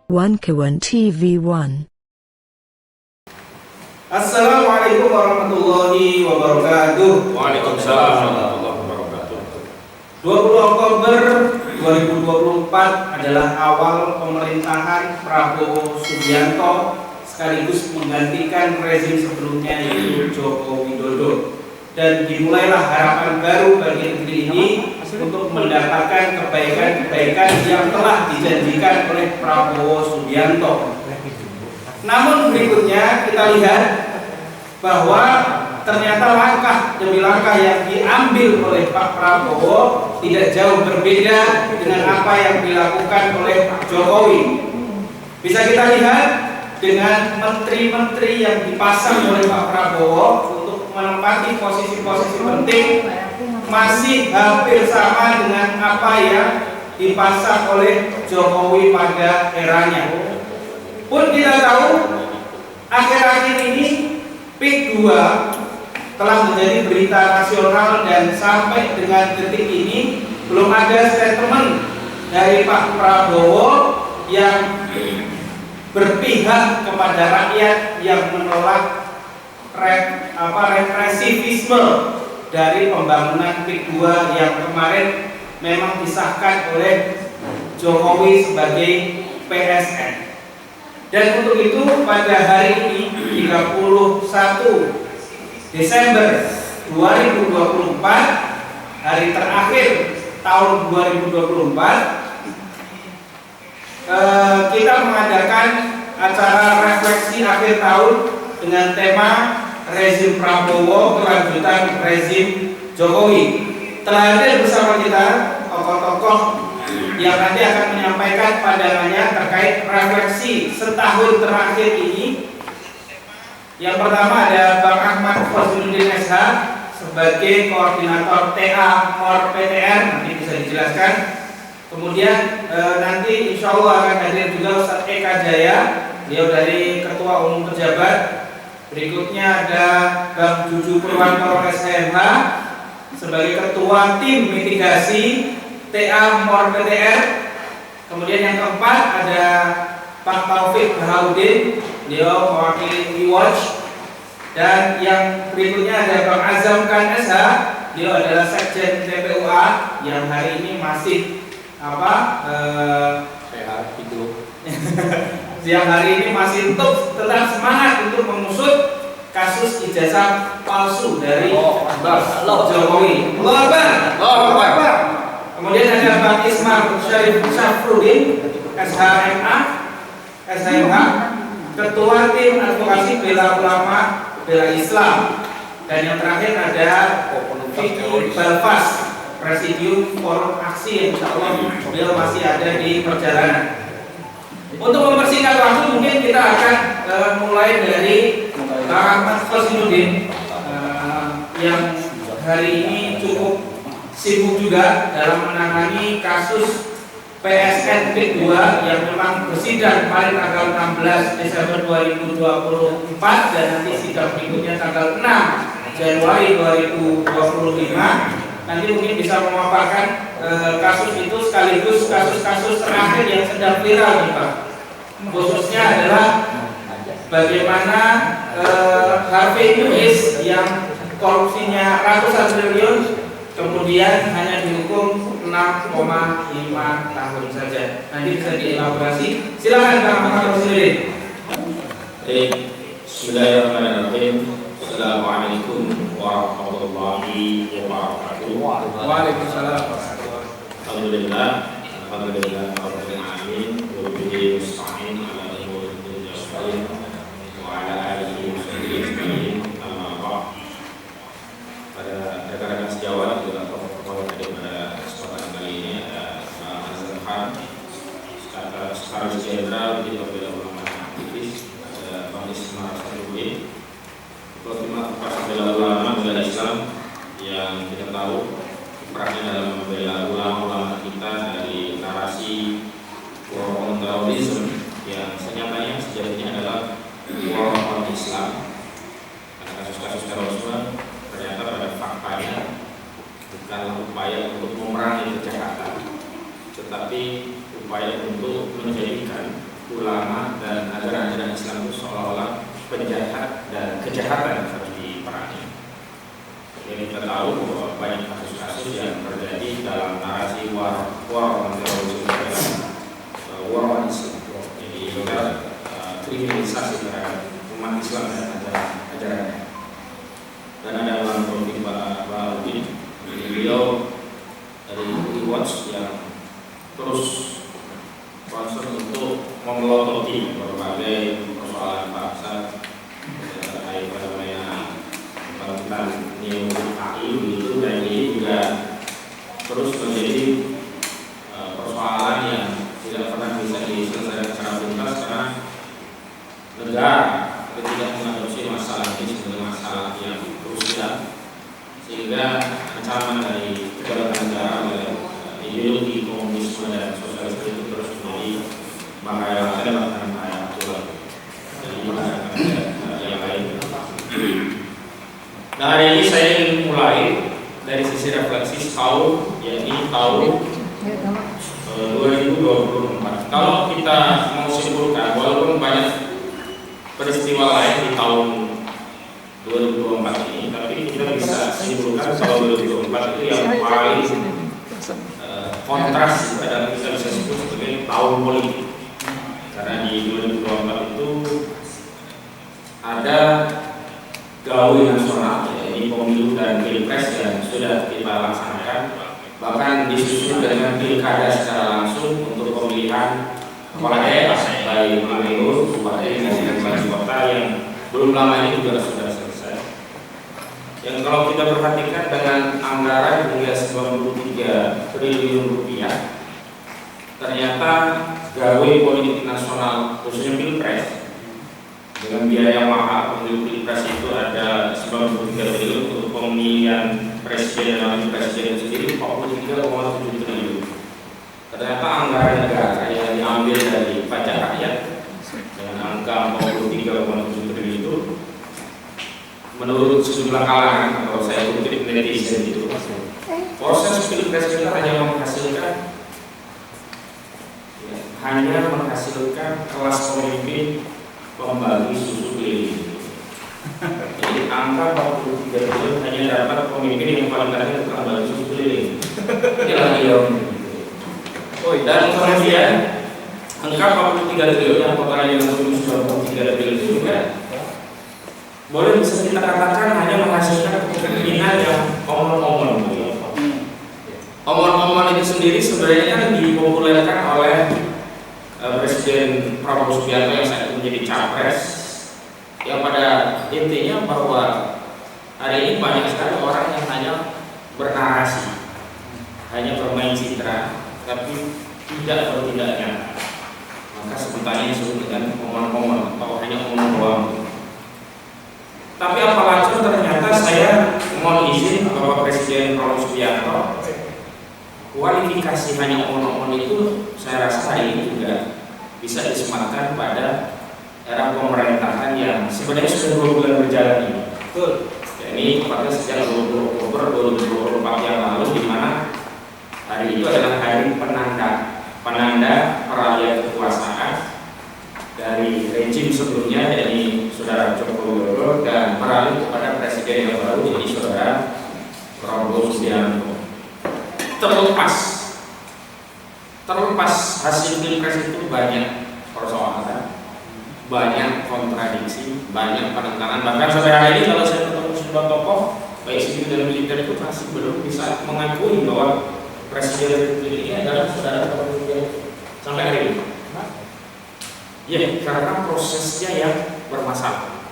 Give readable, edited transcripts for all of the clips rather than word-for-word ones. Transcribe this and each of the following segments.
Kawan TV1. Assalamualaikum warahmatullahi wabarakatuh. Waalaikumsalam warahmatullahi wabarakatuh. 20 Oktober 2024 adalah awal pemerintahan Prabowo Subianto sekaligus menggantikan rezim sebelumnya yaitu Joko Widodo. Dan dimulailah harapan baru bagi negeri ini untuk mendapatkan kebaikan-kebaikan yang telah dijanjikan oleh Prabowo Subianto. Namun berikutnya kita lihat bahwa ternyata langkah demi langkah yang diambil oleh Pak Prabowo tidak jauh berbeda dengan apa yang dilakukan oleh Jokowi. Bisa kita lihat dengan menteri-menteri yang dipasang oleh Pak Prabowo untuk menempati posisi-posisi penting masih hampir sama dengan apa yang dipasang oleh Jokowi pada eranya. Pun kita tahu akhir-akhir ini PIK 2 telah menjadi berita nasional dan sampai dengan detik ini belum ada statement dari Pak Prabowo yang berpihak kepada rakyat yang menolak represivisme dari pembangunan PIK 2 yang kemarin memang disahkan oleh Jokowi sebagai PSN. Dan untuk itu pada hari ini 31 Desember 2024, hari terakhir tahun 2024, kita mengadakan acara refleksi akhir tahun dengan tema rezim Prabowo kelanjutan rezim Jokowi. Telah hadir bersama kita tokoh-tokoh yang nanti akan menyampaikan pandangannya terkait refleksi setahun terakhir ini. Yang pertama ada Bang Ahmad Fazluddin SH sebagai koordinator TA MOR PTR, nanti bisa dijelaskan. Kemudian nanti insya Allah akan hadir juga Ustaz Eka Jaya, beliau dari Ketua Umum Pejabat. Berikutnya ada Bang Juju Purwanto SHMH sebagai Ketua Tim Mitigasi TA MOR PTR. Kemudian yang keempat ada Pak Taufik Bahaudin, beliau mewakili WeWatch. Dan yang berikutnya ada Bang Azam Khan SH, beliau adalah Sekjen TPUA yang hari ini masih Sehat hidup. yang hari ini masih tetap semangat untuk mengusut kasus ijazah palsu dari Jokowi. Allahu Akbar. Kemudian ada Bang Ismar Syarif Syafruddin SHMH, Ketua Tim Advokasi Bela Ulama Bela Islam. Dan yang terakhir ada Vicky Balfas, Presidium Forum Aksi, yang insya Allah beliau masih ada di perjalanan. Untuk mempersingkat waktu mungkin kita akan mulai dari Bang Ahmad Fazluddin yang hari ini cukup sibuk juga dalam menangani kasus PSN PIK 2 yang memang bersidang kemarin tanggal 16 Desember 2024 dan nanti sidang berikutnya tanggal 6 Januari 2025. Nanti mungkin bisa memaparkan kasus itu sekaligus kasus-kasus terakhir yang sedang viral nih Pak. Khususnya adalah bagaimana Harvey Muiz yang korupsinya ratusan triliun kemudian hanya dihukum 6,5 tahun saja. Nanti bisa dielaborasi. Silakan Bang Ahmad Fazluddin. Bismillahirrahmanirrahim. Assalamualaikum warahmatullahi wabarakatuh. Waalaikumsalam. Alhamdulillah rabbil alamin wa bihi nasta'in ala umuri dunya wa ala alihi wa sahbihi amma ba'd. Pada rekan-rekan sejawat juga tokoh-tokoh yang hadir pada kesempatan kali ini ada Bang Azam Khan Sekretaris Jenderal di Bela Ulama Aktivis, ada Bang Ismar Syafruddin, Ketua Tim Advokasi Bela Ulama Bela Islam, yang kita tahu kiprahnya dalam membela ulama-ulama kita dari narasi war on terrorism yang senyatanya sejatinya adalah war on Islam. Karena kasus-kasus terorisme ternyata pada faktanya bukanlah upaya untuk memerangi kejahatan, tetapi upaya untuk menjadikan ulama dan ajaran-ajaran Islam itu seolah-olah penjahat dan kejahatan yang harus diperangi. Jadi kita tahu bahwa banyak kasus-kasus yang terjadi dalam narasi war on terrorism, war on Islam. Jadi juga kriminalisasi terhadap umat Islam dan ajaran-ajarannya. Dan ada orang profil Pak Udin, beliau dari Watch yang terus concern untuk memelototi berbagai persoalan bangsa terkait fenomena kebangkitan neo PKI begitu, dan ini juga terus menjadi persoalan yang tidak pernah bisa diselesaikan secara tuntas karena negara tidak mengadopsi masalah ini sebagai masalah yang krusial, sehingga ancaman dari kedaulatan negara oleh ideologi komunisme dan sosialisme itu terus menjadi bahaya dan bahaya aktual dari yang lain. Nah, hari ini saya ingin mulai dari sisi refleksi tahun, yakni tahun 2024. Kalau kita mau simpulkan, walaupun banyak peristiwa lain di tahun 2024 ini, tapi kita bisa simpulkan tahun 2024 itu yang paling kontras, kadang kita bisa sebut sebagai tahun politik, karena di 2024 itu ada gawe nasional, yaitu pemilu dan pilpres yang sudah kita laksanakan, bahkan disusul dengan pilkada secara langsung untuk pemilihan kepala daerah baik gubernur, bupati, dan wali kota yang belum lama ini juga sudah selesai. Yang kalau kita perhatikan dengan anggaran hingga 93 triliun rupiah, ternyata gawe politik nasional khususnya pilpres dengan biaya mahal. Pemilu pilpres itu ada 93 triliun, untuk pemilihan presiden dan wakil presiden sendiri 43,7 triliun. Ternyata anggaran negara yang diambil dari pajak rakyat dengan angka 43,7 triliun itu, menurut sejumlah kalangan, kalau saya kutip netizen itu, proses pilpres kita hanya menghasilkan kelas pemimpin pembagi susu keliling. Jadi angka 43 triliun hanya dapat pemimpin yang paling terakhir pembagi susu keliling. Inilah dia. Dan kemudian angka 43 triliun yang totalnya dengan 93 triliun itu juga boleh bisa kita katakan hanya menghasilkan kepemimpinan yang omong-omong. Omong-omong itu sendiri sebenarnya kan dipopulerkan oleh Presiden Prabowo Subianto yang saat itu menjadi capres, yang pada intinya bahwa hari ini banyak sekali orang yang hanya bernarasi, hanya bermain citra, tapi tidak bertindak nyata. Maka sebutannya disebut dengan omong-omong atau hanya omong doang. Tapi apalagi ternyata saya mohon izin Bapak Presiden Prabowo Subianto, kualifikasi hanya omong-omong itu saya rasa hari ini juga bisa disematkan pada era pemerintahan yang sebenarnya sudah 2 bulan berjalan ini. Betul. Ini tepatnya sejak 20 Oktober 2024 yang lalu, di mana hari itu adalah hari penanda peralihan kekuasaan dari rejim sebelumnya, yakni Saudara Joko Widodo, dan beralih kepada presiden yang baru, yakni Saudara Prabowo Subianto. Terlepas hasil pilpres itu banyak persoalan, banyak kontradiksi, banyak penentangan. Bahkan sampai hari ini kalau saya ketemu sejumlah tokoh baik sipil dan militer itu masih belum bisa mengakui bahwa presiden republik ini adalah Saudara Prabowo Subianto sampai hari ini. Ya, karena prosesnya yang bermasalah.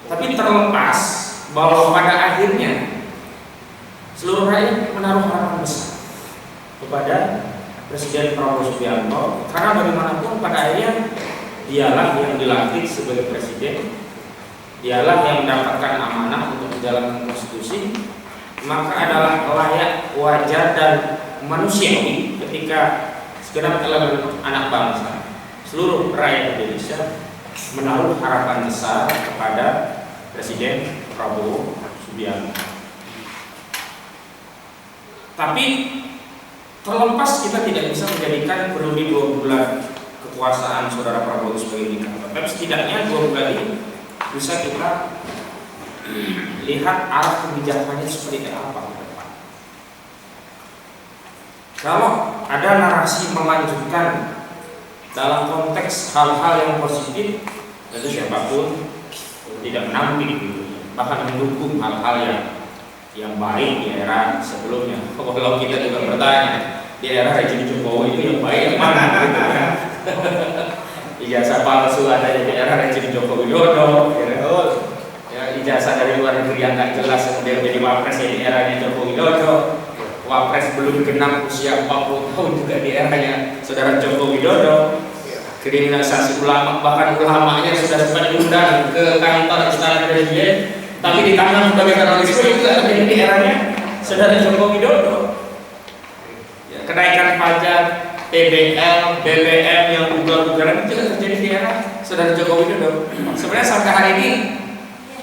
Tapi terlepas bahwa pada akhirnya seluruh rakyat menaruh harapan besar kepada Presiden Prabowo Subianto, karena bagaimanapun pada akhirnya dialah yang dilantik sebagai presiden, dialah yang mendapatkan amanah untuk menjalankan konstitusi, maka adalah layak, wajar, dan manusiawi ketika segenap elemen anak bangsa, seluruh rakyat Indonesia menaruh harapan besar kepada Presiden Prabowo Subianto. Tapi terlepas kita tidak bisa menjadikan periode 2 bulan kekuasaan saudara Prabowo sebagai indikator. Tapi setidaknya 2 bulan ini bisa kita lihat arah kebijakannya seperti apa ke depan. Kalau ada narasi melanjutkan dalam konteks hal-hal yang positif, tentu siapapun tidak menampik gitu, bahkan mendukung hal-hal yang baik di era sebelumnya. Kalau kita juga bertanya di era rejim Jokowi itu yang baik yang mana gitu kan? Ijazah palsu ada di era rejim Joko Widodo, ya, ijazah dari luar negeri yang nggak jelas kemudian jadi wapres di eranya Joko Widodo. Wapres belum genap usia 40 tahun juga di eranya saudara Joko Widodo. Kriminalisasi ulama, bahkan ulamanya sudah sempat diundang ke kantor istana presiden, tapi ditangkap sebagai terorisme juga di eranya saudara Joko Widodo. Ya, kenaikan pajak TBL, BBM yang ugal-ugalan itu juga terjadi di era saudara Joko Widodo. Sebenarnya sampai hari ini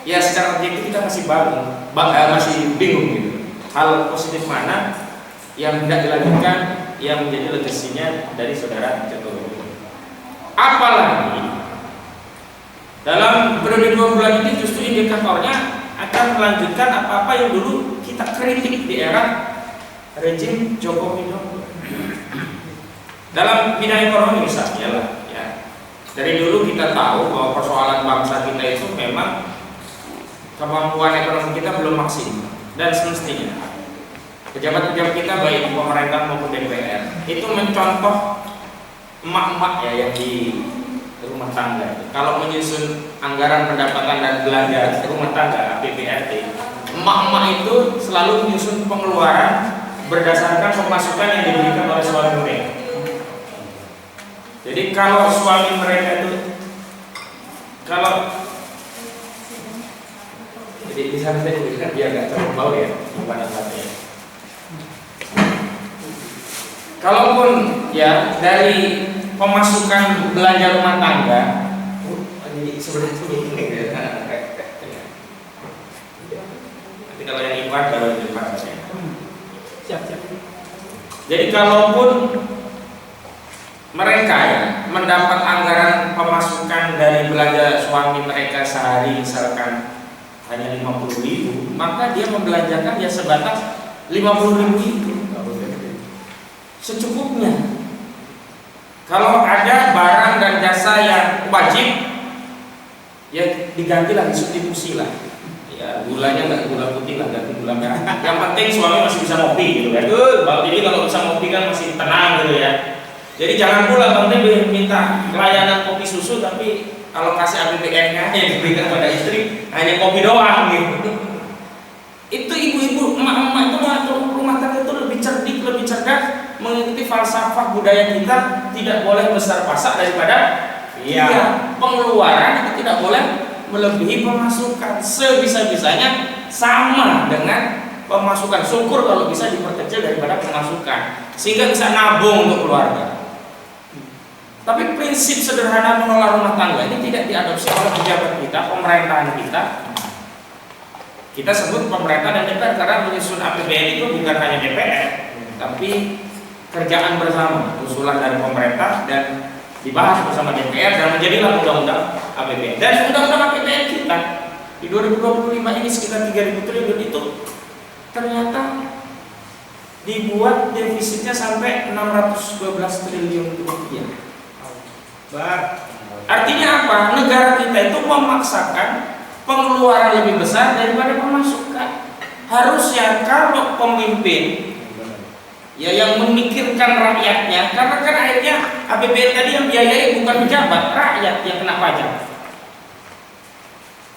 ya secara objektif kita masih bingung gitu. Hal positif mana yang tidak dilanjutkan yang menjadi legasinya dari saudara Joko Widodo. Apalagi dalam periode 2 bulan ini justru indikatornya akan melanjutkan apa-apa yang dulu kita kritik di era rejim Joko Widodo. Dalam bidang ekonomi misalnya lah, ya. Dari dulu kita tahu bahwa persoalan bangsa kita itu memang kemampuan ekonomi kita belum maksimal, dan semestinya pejabat-pejabat kita baik pemerintah maupun DPR itu mencontoh emak-emak ya yang di rumah tangga. Kalau menyusun anggaran pendapatan dan belanja rumah tangga APBRT, emak-emak itu selalu menyusun pengeluaran berdasarkan pemasukan yang diberikan oleh suami mereka. Jadi kalau suami mereka itu jadi bisa saya berikan biar nggak terlalu bau ya pada saatnya. Kalaupun ya dari pemasukan belanja rumah tangga, jadi sebenarnya ini ya. Nanti kalau yang ibarat baru ibarat saya. Siap. Jadi kalaupun mereka ya mendapat anggaran pemasukan dari belanja suami mereka sehari misalkan hanya 50.000, maka dia membelanjakan ya sebatas 50.000 itu secukupnya. Kalau ada barang dan jasa yang wajib, ya diganti lah, disubstitusi lah. Ya gulanya nggak gula putih lah, ganti gula merah. Yang penting suami masih bisa ngopi gitu kan. Jadi kalau bisa ngopi kan masih tenang gitu ya. Jadi jangan pula penting minta layanan kopi susu tapi kalau kasih APBN-nya yang diberikan pada istri hanya kopi doang gitu. Itu ibu-ibu, emak-emak itu atau rumah tangga itu lebih cerdik, lebih cerdas, mengikuti falsafah budaya kita, tidak boleh besar pasak daripada pengeluaran itu tidak boleh melebihi pemasukan. Sebisa-bisanya sama dengan pemasukan. Syukur kalau bisa diperkecil daripada pemasukan sehingga bisa nabung untuk keluarga. Tapi prinsip sederhana mengelola rumah tangga ini tidak diadopsi oleh pejabat kita, pemerintahan kita. Kita sebut pemerintah dan DPR karena menyusun APBN itu bukan hanya DPR, tapi kerjaan bersama, usulan dari pemerintah dan dibahas bersama DPR dan menjadilah undang-undang APBN. Dan undang-undang APBN kita di 2025 ini sekitar 3.000 triliun itu ternyata dibuat defisitnya sampai 612 triliun rupiah. Artinya apa? Negara kita itu memaksakan pengeluaran lebih besar daripada pemasukan. Harusnya kalau pemimpin ya yang memikirkan rakyatnya, karena kan akhirnya APBN tadi yang biayai bukan pejabat, rakyat yang kena pajak.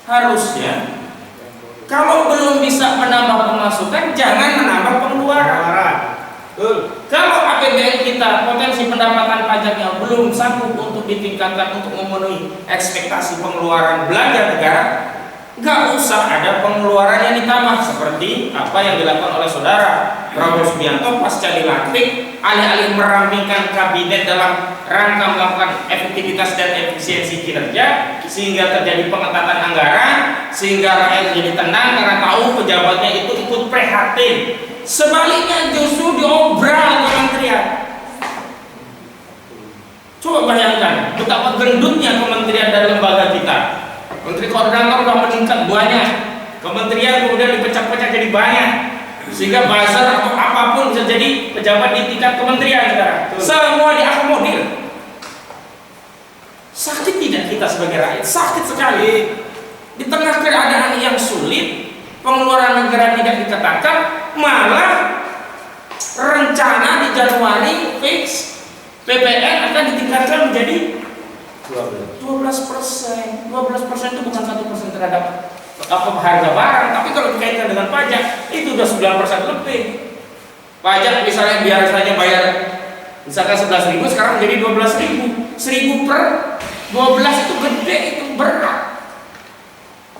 Harusnya kalau belum bisa menambah pemasukan, jangan menambah pengeluaran. Kalau APBN kita potensi pendapatan pajaknya belum sanggup untuk ditingkatkan untuk memenuhi ekspektasi pengeluaran belanja negara, nggak usah ada pengeluaran yang ditambah seperti apa yang dilakukan oleh saudara Prabowo Subianto pasca dilantik, alih-alih merampingkan kabinet dalam rangka melakukan efektivitas dan efisiensi kinerja sehingga terjadi pengetatan anggaran, sehingga rakyat jadi tenang karena tahu pejabatnya itu ikut prihatin. Sebaliknya justru diobral kementerian. Coba bayangkan betapa gendutnya kementerian dan lembaga kita. Menteri koordinator sudah meningkat banyak, kementerian kemudian dipecah-pecah jadi banyak, sehingga buzzer atau apapun bisa jadi pejabat di tingkat kementerian sekarang. Semua diakomodir. Sakit tidak kita sebagai rakyat? Sakit sekali. Di tengah keadaan yang sulit, pengeluaran negara tidak dikatakan, malah rencana di Januari fix PPN akan ditingkatkan menjadi 12%. 12% itu bukan 1% terhadap harga barang, tapi kalau dikaitkan dengan pajak itu udah 9% lebih. Pajak misalnya biasanya bayar misalkan 11.000, sekarang menjadi 12.000. 1.000 per 12 itu gede, itu berat.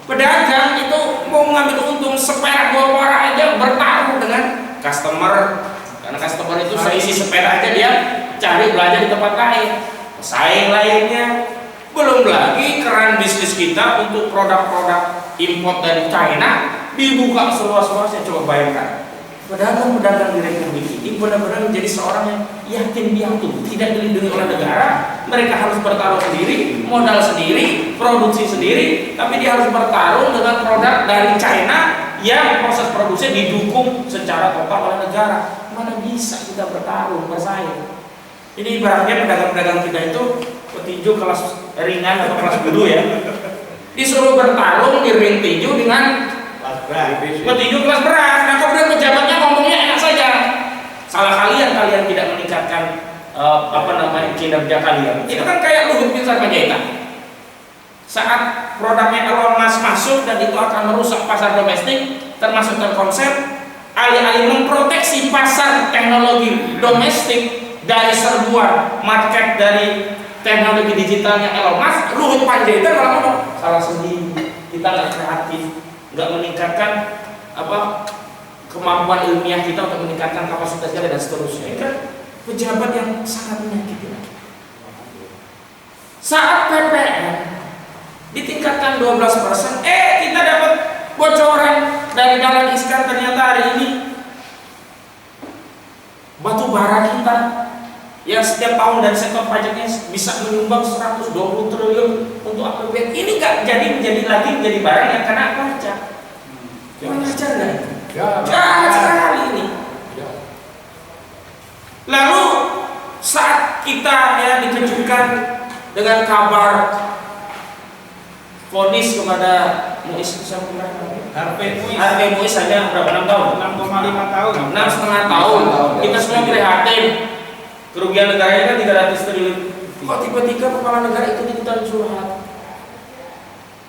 Pedagang itu mau ngambil untung seperak 2 perak aja bertaruh dengan customer, karena customer itu seisi seperak aja dia cari belanja di tempat lain. Pesaing lainnya, belum lagi keran bisnis kita untuk produk-produk import dari China dibuka seluas-luasnya. Coba bayangkan, pedagang-pedagang di Republik ini benar-benar menjadi seorang yang yatim piatu, tidak dilindungi oleh negara. Mereka harus bertaruh sendiri, modal sendiri, produksi sendiri, tapi dia harus bertarung dengan produk dari China yang proses produksi didukung secara total oleh negara. Mana bisa kita bertarung, bersaing? Ini ibaratnya pedagang-pedagang kita itu petinju kelas ringan atau kelas guru ya, disuruh bertarung di ring tinju dengan petinju kelas berat. Nah kemudian pejabatnya ngomongnya enak saja. Salah kalian tidak meningkatkan kinerja kalian. Itu kan kayak Luhut bin Sarpanjaitan saat produknya Elon Musk masuk dan itu akan merusak pasar domestik, termasuk Telkomsel, alih-alih memproteksi pasar teknologi domestik dari serbuan market dari teknologi digitalnya Elon Musk, Luhut Panjaitan malah ngomong salah sendiri, kita nggak kreatif, nggak meningkatkan kemampuan ilmiah kita untuk meningkatkan kapasitas kita dan seterusnya. Itu kan pejabat yang sangat menyakiti. Saat PPN ditingkatkan 12%, kita dapat bocoran dari Dahlan Iskan, ternyata hari ini batu bara kita yang setiap tahun dari sektor pajaknya bisa menyumbang 120 triliun untuk APBN ini nggak menjadi barang yang kena pajak. Kurang ajar nggak itu? Jahat sekali ini. Lalu saat kita dikejutkan dengan kabar vonis kepada Muiz Harvey Muiz hanya berapa, 6 tahun? 6,5 tahun. 6,5 tahun. Kita semua prihatin. Kerugian negaranya kan 300 triliun. Kok tiba-tiba kepala negara itu ikutan curhat?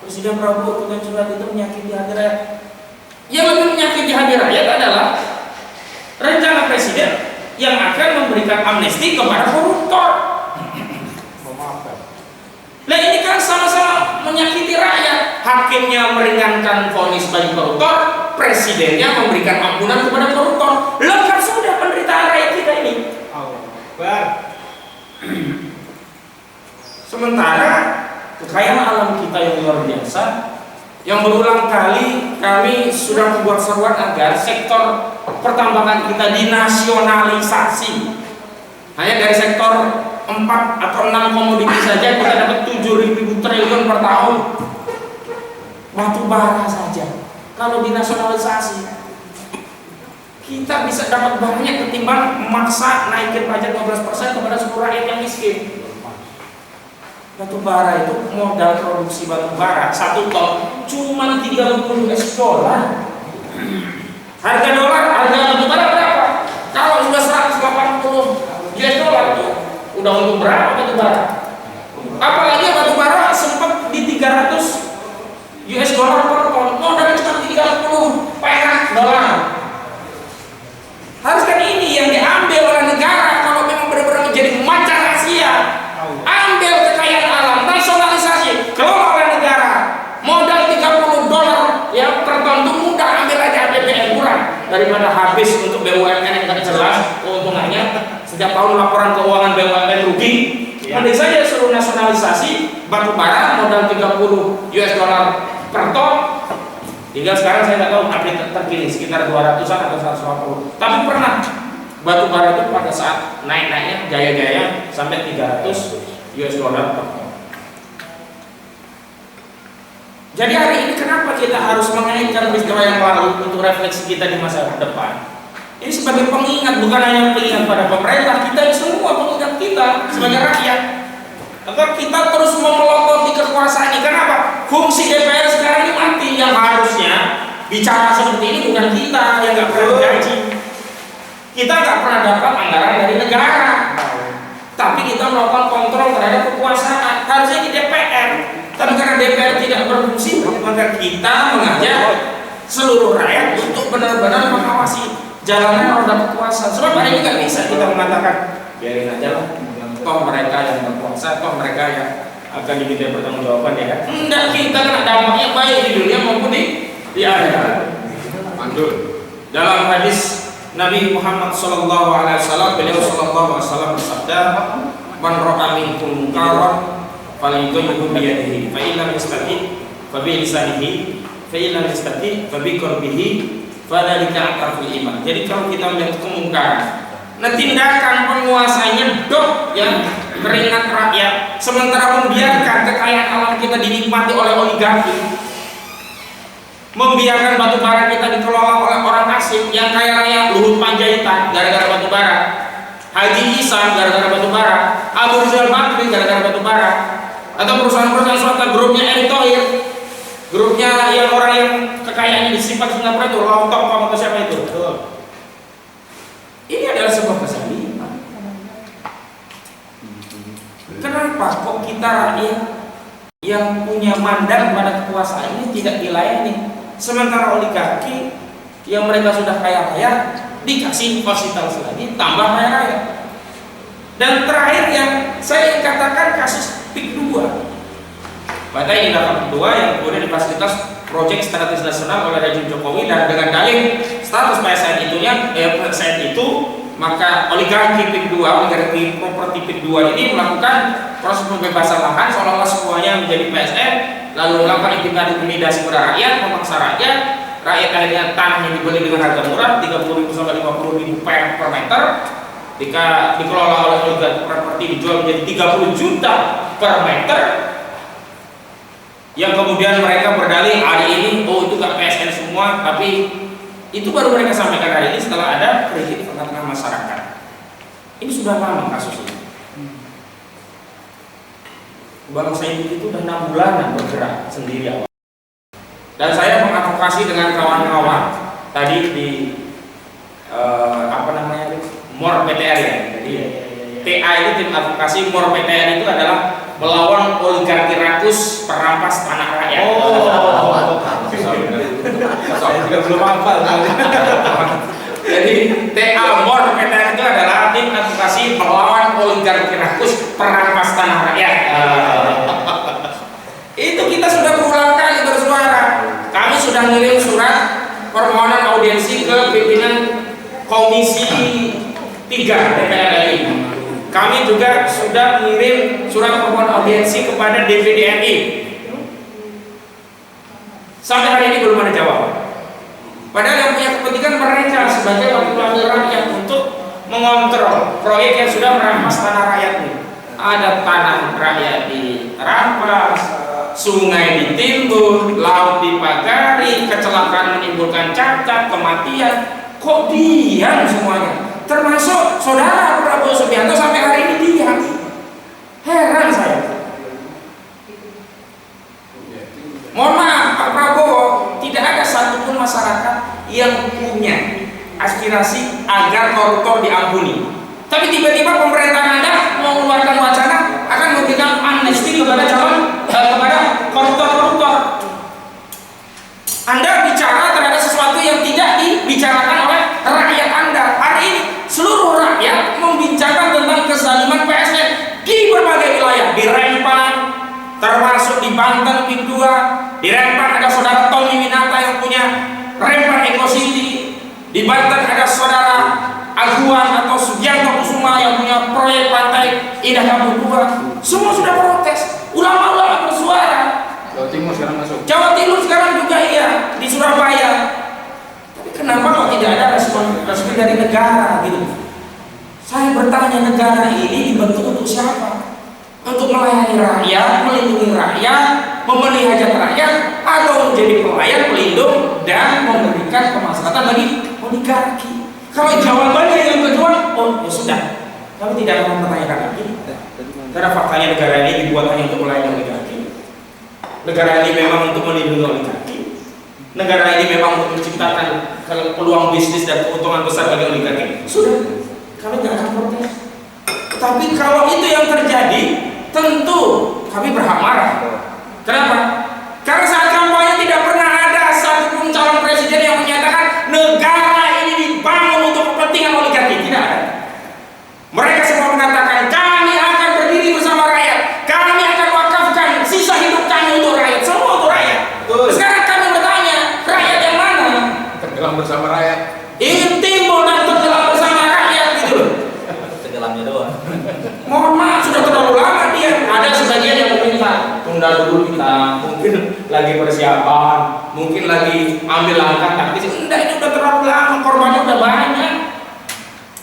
Presiden Prabowo ikutan curhat, itu menyakiti hati rakyat. Yang lebih menyakiti hati rakyat adalah rencana presiden yang akan memberikan amnesti kepada koruptor. Nah ini kan sama-sama menyakiti rakyat. Hakimnya meringankan vonis bagi koruptor, presidennya memberikan ampunan kepada koruptor. Lengkap sudah penderitaan rakyat kita ini. Sementara kekayaan alam kita yang luar biasa, yang berulang kali kami sudah membuat seruan agar sektor pertambangan kita dinasionalisasi. Hanya dari sektor 4 atau 6 komoditi saja kita dapat 7.000 triliun per tahun. Batu bara saja kalau dinasionalisasi kita bisa dapat banyak ketimbang memaksa naikin pajak 12% kepada seluruh rakyat yang miskin. Batu bara itu modal produksi batu bara 1 ton cuma 30 US dollar. Harga batu bara berapa? Kalau sudah 180 US dollar itu udah untung berapa batu bara? Apalagi batu bara sempat di 300 US dollar per ton, modalnya cuma 30 perak dolar. Haruskan ini yang diambil oleh negara kalau memang benar-benar menjadi macan Asia. Ambil kekayaan alam, nasionalisasi, kelola oleh negara. Modal 30 dolar ya per ton itu mudah, ambil aja APBN kurang daripada habis untuk BUMN yang tidak jelas keuntungannya. Setiap tahun laporan keuangan BUMN rugi. Mending saja suruh nasionalisasi batu bara modal 30 US dollar per ton. Tinggal sekarang saya nggak tahu update terkini sekitar 200-an atau 150. Tapi pernah batu bara itu pada saat naik-naiknya jaya-jaya sampai 300 US dollar per ton. Jadi hari ini kenapa kita harus mengaitkan peristiwa yang lalu untuk refleksi kita di masa depan? Ini sebagai pengingat, bukan hanya pengingat pada pemerintah, kita semua pengingat kita sebagai rakyat. Agar kita terus memelototi kekuasaan ini. Kenapa? Fungsi DPR sekarang ini mati. Yang harusnya bicara seperti ini bukan kita yang nggak pernah gaji. Kita nggak pernah dapat anggaran dari negara. Tapi kita melakukan kontrol terhadap kekuasaan. Harusnya di DPR. Tapi karena DPR tidak berfungsi, maka kita mengajak seluruh rakyat untuk benar-benar mengawasi jalannya roda kekuasaan. Sebab hari ini nggak bisa kita mengatakan biarin aja lah, toh mereka yang berkuasa, toh mereka yang akan diminta pertanggungjawaban ya. Enggak, kita kena dampaknya baik di dunia maupun di akhirat. Mantul. Dalam hadis Nabi Muhammad SAW, beliau SAW bersabda, "Man ra'a minkum munkaran falyughayyirhu bi yadihi, fa in lam yastati' fa bi lisanihi, fa in lam yastati' fa bi qalbihi, fa dzalika aqrabul iman." Jadi kalau kita melihat kemungkaran, nah tindakan penguasanya dok yang meringat rakyat, sementara membiarkan kekayaan alam kita dinikmati oleh oligarki, membiarkan batu bara kita dikelola oleh orang asing yang kaya raya. Luhut Panjaitan gara-gara batu bara, Haji Ihsan gara-gara batu bara, Abu Rizal Bakri gara-gara batu bara, atau perusahaan-perusahaan swasta grupnya Erick Thohir, grupnya yang orang yang kekayaannya disimpan di Singapura itu, Lontong atau siapa itu. Ini adalah sebuah kesalahan. Kenapa kok kita rakyat yang punya mandat pada kekuasaan ini tidak dilayani, sementara oligarki yang mereka sudah kaya raya dikasih fasilitas lagi tambah kaya raya? Dan terakhir yang saya ingin katakan kasus PIK 2. Pada tindakan kedua yang kemudian difasilitas proyek strategis nasional oleh rezim Jokowi, dan dengan dalih status PSN PSN itu, maka oligarki PIK 2, oligarki properti PIK 2 ini melakukan proses pembebasan lahan seolah-olah semuanya menjadi PSN, lalu melakukan intimidasi pada rakyat, memaksa rakyat akhirnya tanahnya dibeli dengan harga murah 30.000 sampai 50.000 per meter, jika dikelola oleh oligarki properti dijual menjadi 30 juta per meter, yang kemudian mereka berdalih hari ini, oh itu gak PSN semua, tapi itu baru mereka sampaikan hari ini setelah ada kritik di tengah-tengah masyarakat. Ini sudah lama kasus ini. Bangsa ini itu udah 6 bulanan bergerak sendiri awal. Dan saya mengadvokasi dengan kawan-kawan tadi di MOR PTR ya. Jadi TA itu tim advokasi, MOR PTR itu adalah melawan oligarki rakus perampas tanah rakyat. Saya juga belum hafal. Jadi TA MOR PTR itu adalah tim advokasi melawan oligarki rakus perampas tanah rakyat. Itu kita sudah berulang kali bersuara. Kami sudah ngirim surat permohonan audiensi ke pimpinan Komisi 3 DPR RI. Kami juga sudah mengirim surat permohonan audiensi kepada DPD RI. Sampai hari ini belum ada jawaban. Padahal yang punya kepentingan mereka sebagai wakil-wakil rakyat untuk mengontrol proyek yang sudah merampas tanah rakyat ini. Ada tanah rakyat dirampas, sungai ditimbun, laut dipagari, kecelakaan menimbulkan cacat, kematian. Kok diam semuanya? Termasuk saudara Prabowo Subianto sampai hari ini diam. Heran saya. Mohon maaf Pak Prabowo, tidak ada satupun masyarakat yang punya aspirasi agar koruptor diampuni. Tapi tiba-tiba pemerintahan Anda mau mengeluarkan wacana akan memberikan amnesti kepada kepada koruptor-koruptor. Anda bicara terhadap sesuatu yang tidak dibicarakan oleh rakyat Anda. Hari ini seluruh rakyat membicarakan tentang kezaliman PSN di berbagai wilayah. Di Rempang, termasuk di Banten PIK 2. Di Rempang ada saudara Tommy Winata yang punya Rempang Eco City. Di Banten ada saudara Aguan atau Sugianto Kusuma yang punya proyek pantai Indah Kapuk 2. Semua sudah protes. Ulama-ulama bersuara. Jawa Timur sekarang masuk. Jawa Timur sekarang juga iya, di Surabaya. Tapi kenapa kok tidak ada respon resmi dari negara gitu? Saya bertanya, negara ini dibentuk untuk siapa? Untuk melayani rakyat, melindungi rakyat, memenuhi hajat rakyat, atau menjadi pelayan, pelindung, dan memberikan kemaslahatan bagi oligarki? Kalau jawabannya yang kedua, oh ya sudah, kami tidak akan mempertanyakan lagi. Karena faktanya negara ini dibuat hanya untuk melayani oligarki. Negara ini memang untuk melindungi oligarki. Negara ini memang untuk menciptakan peluang bisnis dan keuntungan besar bagi oligarki. Sudah, kami tidak akan protes. Tapi kalau itu yang terjadi, tentu kami berhak marah. Kenapa? Karena saat kampanye tidak pernah ada satupun calon presiden yang menyatakan negara ini dibangun untuk kepentingan oligarki. Tidak ada. Mereka semua mengatakan kami akan berdiri bersama rakyat, kami akan wakafkan sisa hidup kami untuk rakyat, semua untuk rakyat. Sekarang kami bertanya, rakyat yang mana? Tenggelam bersama rakyat. Ingin timbul dan tenggelam bersama rakyat gitu loh. Tenggelamnya doang. Mohon maaf, sudah terlalu lama dia. Ada sebagian yang meminta tunda dulu kita, mungkin lagi persiapan, mungkin lagi ambil langkah taktis. Enggak, ini udah terlalu lama, korbannya udah banyak.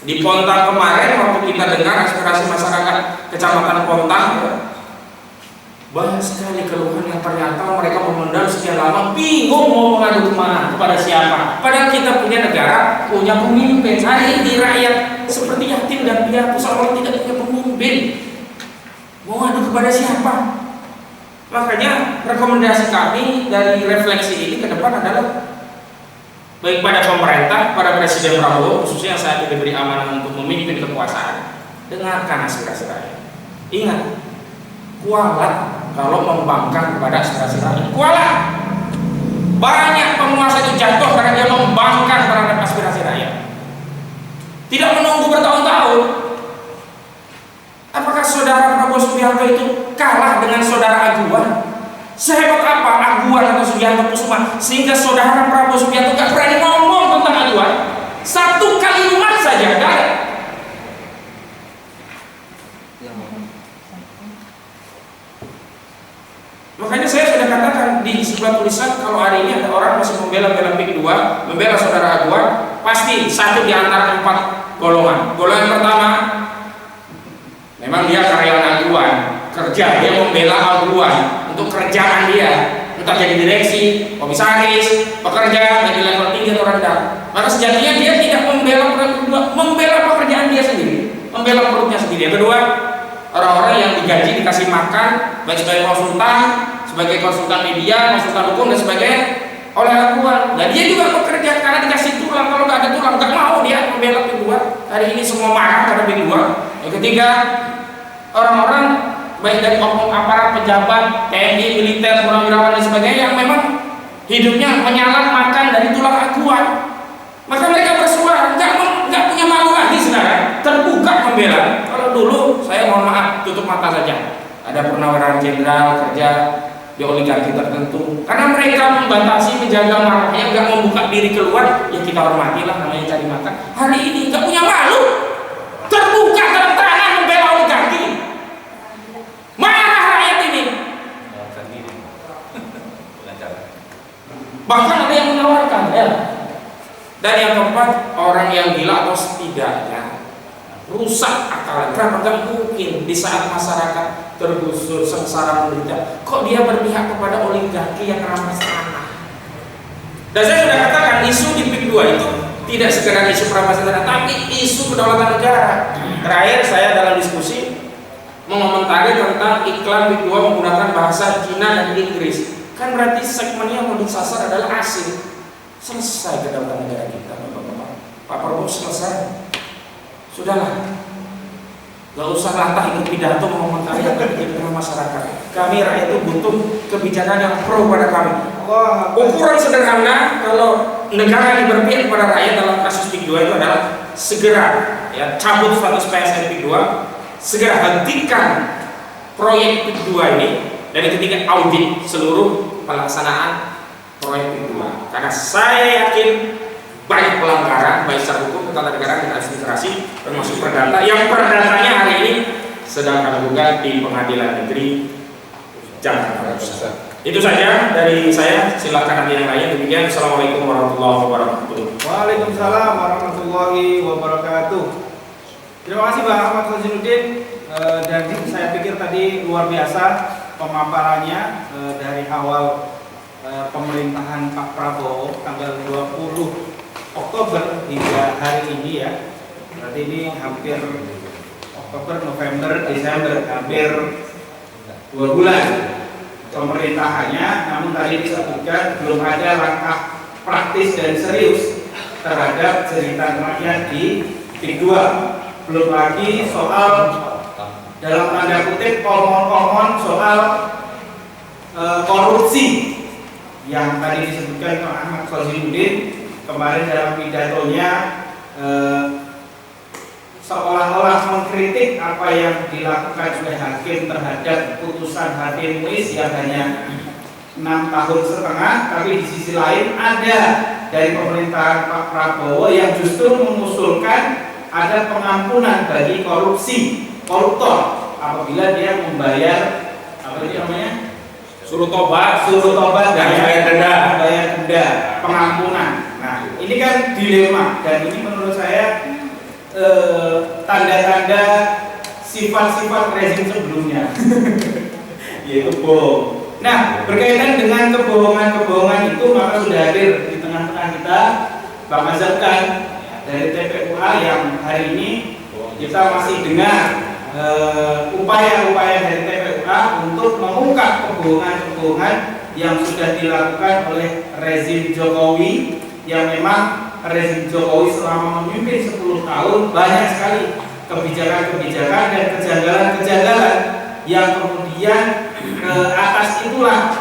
Di Pontang kemarin waktu kita dengar aspirasi masyarakat Kecamatan Pontang, banyak sekali keluhan yang ternyata mereka memendam sekian lama, bingung mau mengadu kemana, kepada siapa. Padahal kita punya negara, punya pemimpin. Hari ini rakyat seperti yatim dan piatu seolah tidak punya pemimpin. Mau ngadu kepada siapa? Makanya rekomendasi kami dari refleksi ini ke depan adalah baik pada pemerintah, pada Presiden Prabowo khususnya yang saat ini diberi amanah untuk memimpin kekuasaan, dengarkan aspirasi rakyat. Ingat, kualat kalau membangkang kepada aspirasi rakyat. Kualat. Banyak penguasa itu jatuh karena dia membangkang terhadap aspirasi rakyat. Tidak menunggu bertahun-tahun. Apakah saudara Prabowo Subianto itu kalah dengan saudara Aguan? Sehebat apa Aguan atau Subianto Kusuma sehingga saudara Prabowo Subianto gak berani ngomong tentang Aguan? Satu kalimat saja, gak? Makanya saya sudah katakan di sebelah tulisan, kalau hari ini ada orang masih membela PIK 2, membela saudara Aguan, pasti satu di antara 4 golongan. Golongan pertama, memang dia karyawan Aguan, kerja, dia membela Aguan untuk kerjaan dia, entah jadi direksi, komisaris, pekerja, jadi level tinggi atau rendah. Maka sejatinya dia tidak membela pekerjaan dia sendiri, membela perutnya sendiri. Yang kedua, orang-orang yang digaji, dikasih makan, baik sebagai konsultan media, konsultan hukum dan sebagainya oleh Aguan. Dan dia juga bekerja karena dikasih tulang. Kalau nggak ada tulang, nggak mau dia membela PIK 2. Hari ini semua marah pada PIK 2. Yang ketiga, orang-orang baik dari oknum aparat, pejabat, TNI, militer, purnawirawan dan sebagainya yang memang hidupnya menyalat makan dari tulang Aguan. Maka mereka bersuara, nggak punya malu lagi sekarang, terbuka membela. Kalau dulu saya mohon maaf tutup mata saja. Ada purnawirawan jenderal kerja di oligarki tertentu, karena mereka membatasi, menjaga marahnya, nggak membuka diri keluar, ya kita hormatilah, namanya cari makan. Hari ini nggak punya malu, terbuka terang-terangan membela oligarki. Marah rakyat ini. Bahkan ada yang menawarkan, ya. Dan yang keempat, orang yang gila atau setidaknya rusak akal. Kenapa? Gak mungkin di saat masyarakat tergusur, sengsara, menderita, kok dia berpihak kepada oligarki yang ramah tanah. Dan saya sudah katakan, isu di PIK 2 itu tidak sekedar isu perampasan tanah, tapi isu kedaulatan negara. Terakhir saya dalam diskusi mengomentari tentang iklan PIK 2 menggunakan bahasa Cina dan Inggris. Kan berarti segmennya yang mau disasar adalah asing. Selesai kedaulatan negara kita, Bapak-bapak. Pak Prabowo selesai. Sudahlah, gak usah latah ikut pidato mengomentari apa yang terjadi dengan masyarakat. Kami rakyat itu butuh kebijakan yang pro pada kami. Ukuran sederhana kalau negara ini berpihak kepada rakyat dalam kasus PIK 2 itu adalah segera ya cabut status PSN PIK 2, segera hentikan proyek PIK 2 ini, dan ketiga audit seluruh pelaksanaan proyek PIK 2. Karena saya yakin banyak pelanggaran baik secara hukum, ketatanegaraan dan administrasi, termasuk perdata yang perdatanya hari ini sedang kami gugat di Pengadilan Negeri Jakarta Pusat. Itu saja dari saya, silakan nanti yang lain. Demikian, assalamualaikum warahmatullahi wabarakatuh. Waalaikumsalam warahmatullahi wabarakatuh. Terima kasih Bang Ahmad Faziluddin. Dan saya pikir tadi luar biasa pemaparannya dari awal pemerintahan Pak Prabowo tanggal 20 Oktober hingga hari ini ya. Berarti ini hampir Oktober, November, Desember, hampir 2 bulan pemerintahannya. Namun tadi disebutkan belum ada langkah praktis dan serius terhadap jeritan rakyat di P2. Belum lagi soal dalam tanda kutip omong-omong soal korupsi yang tadi disebutkan Pak Ahmad Faziluddin kemarin dalam pidatonya, seolah-olah mengkritik apa yang dilakukan oleh hakim terhadap putusan Hakim Muiz yang hanya 6,5 tahun, tapi di sisi lain ada dari pemerintahan Pak Prabowo yang justru mengusulkan ada pengampunan bagi koruptor apabila dia membayar apa itu namanya? Suruh tobat dan bayar denda, pengampunan. Nah, ini kan dilema dan ini menurut saya tanda-tanda sifat-sifat rezim sebelumnya, yaitu bohong. Nah, berkaitan dengan kebohongan-kebohongan itu maka sudah hadir di tengah-tengah kita Bang Azhabkan dari TPUA yang hari ini kita masih dengar upaya-upaya dari TPUA untuk mengungkap kebohongan-kebohongan yang sudah dilakukan oleh rezim Jokowi, yang memang rezim Jokowi selama memimpin 10 tahun banyak sekali kebijakan-kebijakan dan kejanggalan-kejanggalan yang kemudian atas itulah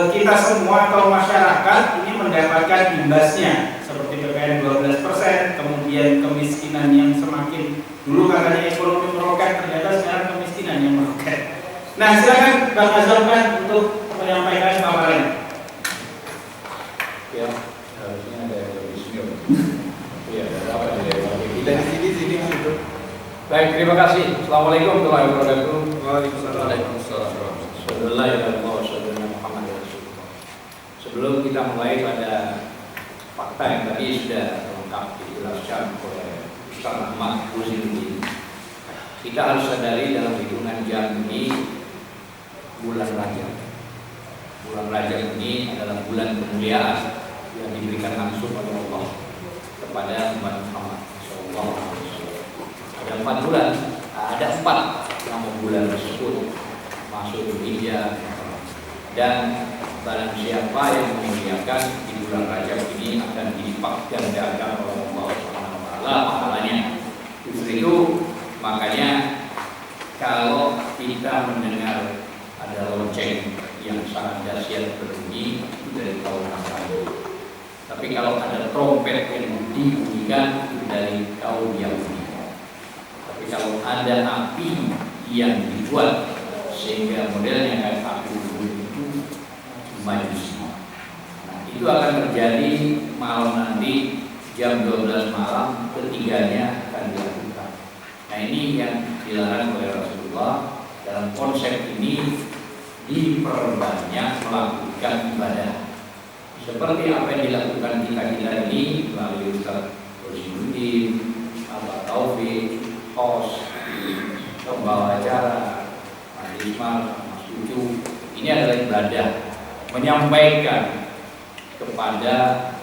kita semua kaum masyarakat ini mendapatkan imbasnya seperti PPN 12%, kemudian kemiskinan yang semakin, dulu katanya ekonomi meroket, ternyata sekarang kemiskinan yang meroket. Nah, silakan Bang Azhabkan untuk menyampaikan paparannya. Ya, harusnya ada bismil. Iya, ada apa dari sini situ. Baik, terima kasih. Assalamualaikum warahmatullahi wabarakatuh. Waalaikumsalam. Sebelum kita mulai pada fakta yang tadi sudah lengkap dijelaskan oleh Ustaz Ahmad Faziluddin, kita harus sadari dalam hitungan jam ini bulan Rajab. Bulan Rajab ini adalah bulan kemuliaan yang diberikan langsung oleh Allah kepada umat Muhammad SAW. Ada 4 bulan, ada 4 nama bulan tersebut masuk Dzulhijjah, dan barang siapa yang memuliakan di bulan Rajab ini akan dilipat gandakan oleh Allah Subhanahu wa taala pahalanya. Justru itu makanya kalau kita mendengar ada lonceng yang sangat dahsyat berbunyi itu dari kaum Nasrani. Tapi kalau ada trompet yang dibunyikan itu dari kaum Yahudi. Tapi kalau ada api yang dibuat sehingga modelnya kayak api unggun itu Majusi. Nah, itu akan terjadi malam nanti jam 12 malam, ketiganya akan dilakukan. Nah, ini yang dilarang oleh Rasulullah. Dalam konsep ini diperbanyak melakukan ibadah seperti apa yang dilakukan kita ini melalui Ustaz Faziluddin, Abah Taufik, host, pembawa acara, Mas Ismail, Mas Ucu. Ini adalah ibadah, menyampaikan kepada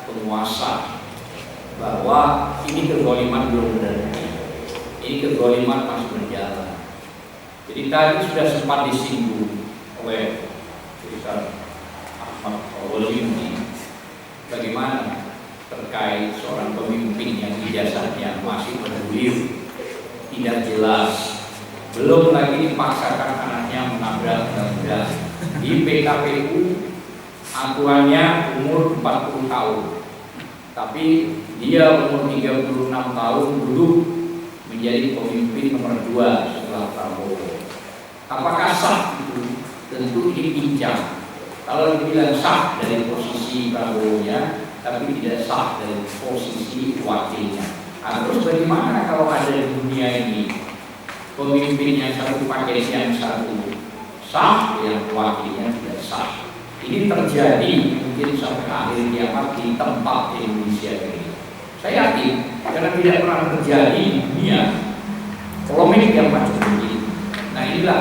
penguasa bahwa ini kezaliman belum berhenti, ini kezaliman masih berjalan. Jadi tadi sudah sempat disinggung oleh Ustaz Ahmad Faziluddin bagaimana terkait seorang pemimpin yang ijazahnya masih bergulir, tidak jelas, belum lagi dipaksakan anaknya menabrak undang-undang. Di PKPU aturannya umur 40 tahun, tapi dia umur 36 tahun duduk menjadi pemimpin nomor 2 setelah Prabowo. Apakah sah itu? Tentu dipincang. Kalau dibilang sah dari posisi Prabowo-nya, tapi tidak sah dari posisi wakilnya. Terus bagaimana kalau ada di dunia ini pemimpin yang satu, paket yang satu sah, yang wakilnya tidak sah? Ini terjadi mungkin sampai akhir kiamat di tempat Indonesia ini. Saya yakin karena tidak pernah terjadi di dunia polemik yang macam ini. Nah inilah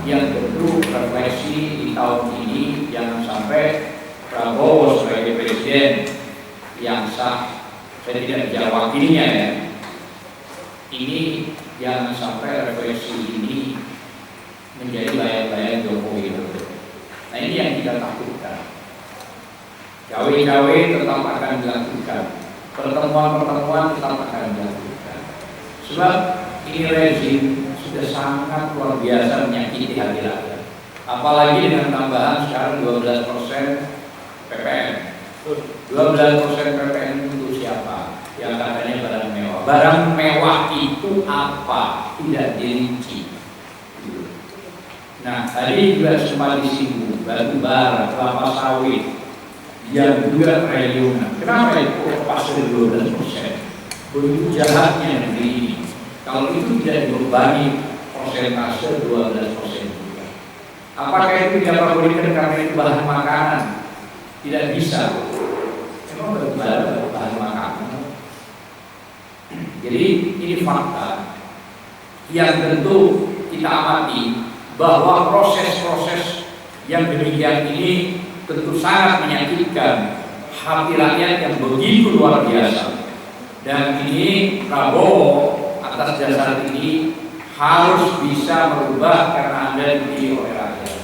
yang tentu refleksi di tahun ini, jangan sampai Prabowo sebagai presiden yang sah, saya tidak bisa wakilnya ya, ini jangan sampai refleksi ini menjadi layar-layar Jokowi. Nah ini yang kita takutkan. Cawe-cawe tetap akan dilakukan, pertemuan-pertemuan tetap akan dilakukan. Sebab ini rezim sudah sangat luar biasa menyakiti hati rakyat. Apalagi dengan tambahan sekarang 12% PPN. 12% PPN untuk siapa? Yang katanya barang mewah. Barang mewah itu apa? Tidak dirinci. Nah, tadi juga sempat disinggung batu bara, kelapa sawit, yang juga triliunan. Kenapa itu pasal 12%? Begitu jahatnya negeri ini. Kalau itu tidak dibebani persentase 12% juga. Apakah itu tidak bolehkan karena itu bahan makanan? Tidak bisa. Memang berbeda bahan makanan. Jadi ini fakta yang tentu kita amati, bahwa proses-proses yang demikian ini tentu sangat menyakitkan hati rakyat yang begitu luar biasa. Dan ini Prabowo atas dasar ini harus bisa merubah karena Anda dipilih oleh rakyat.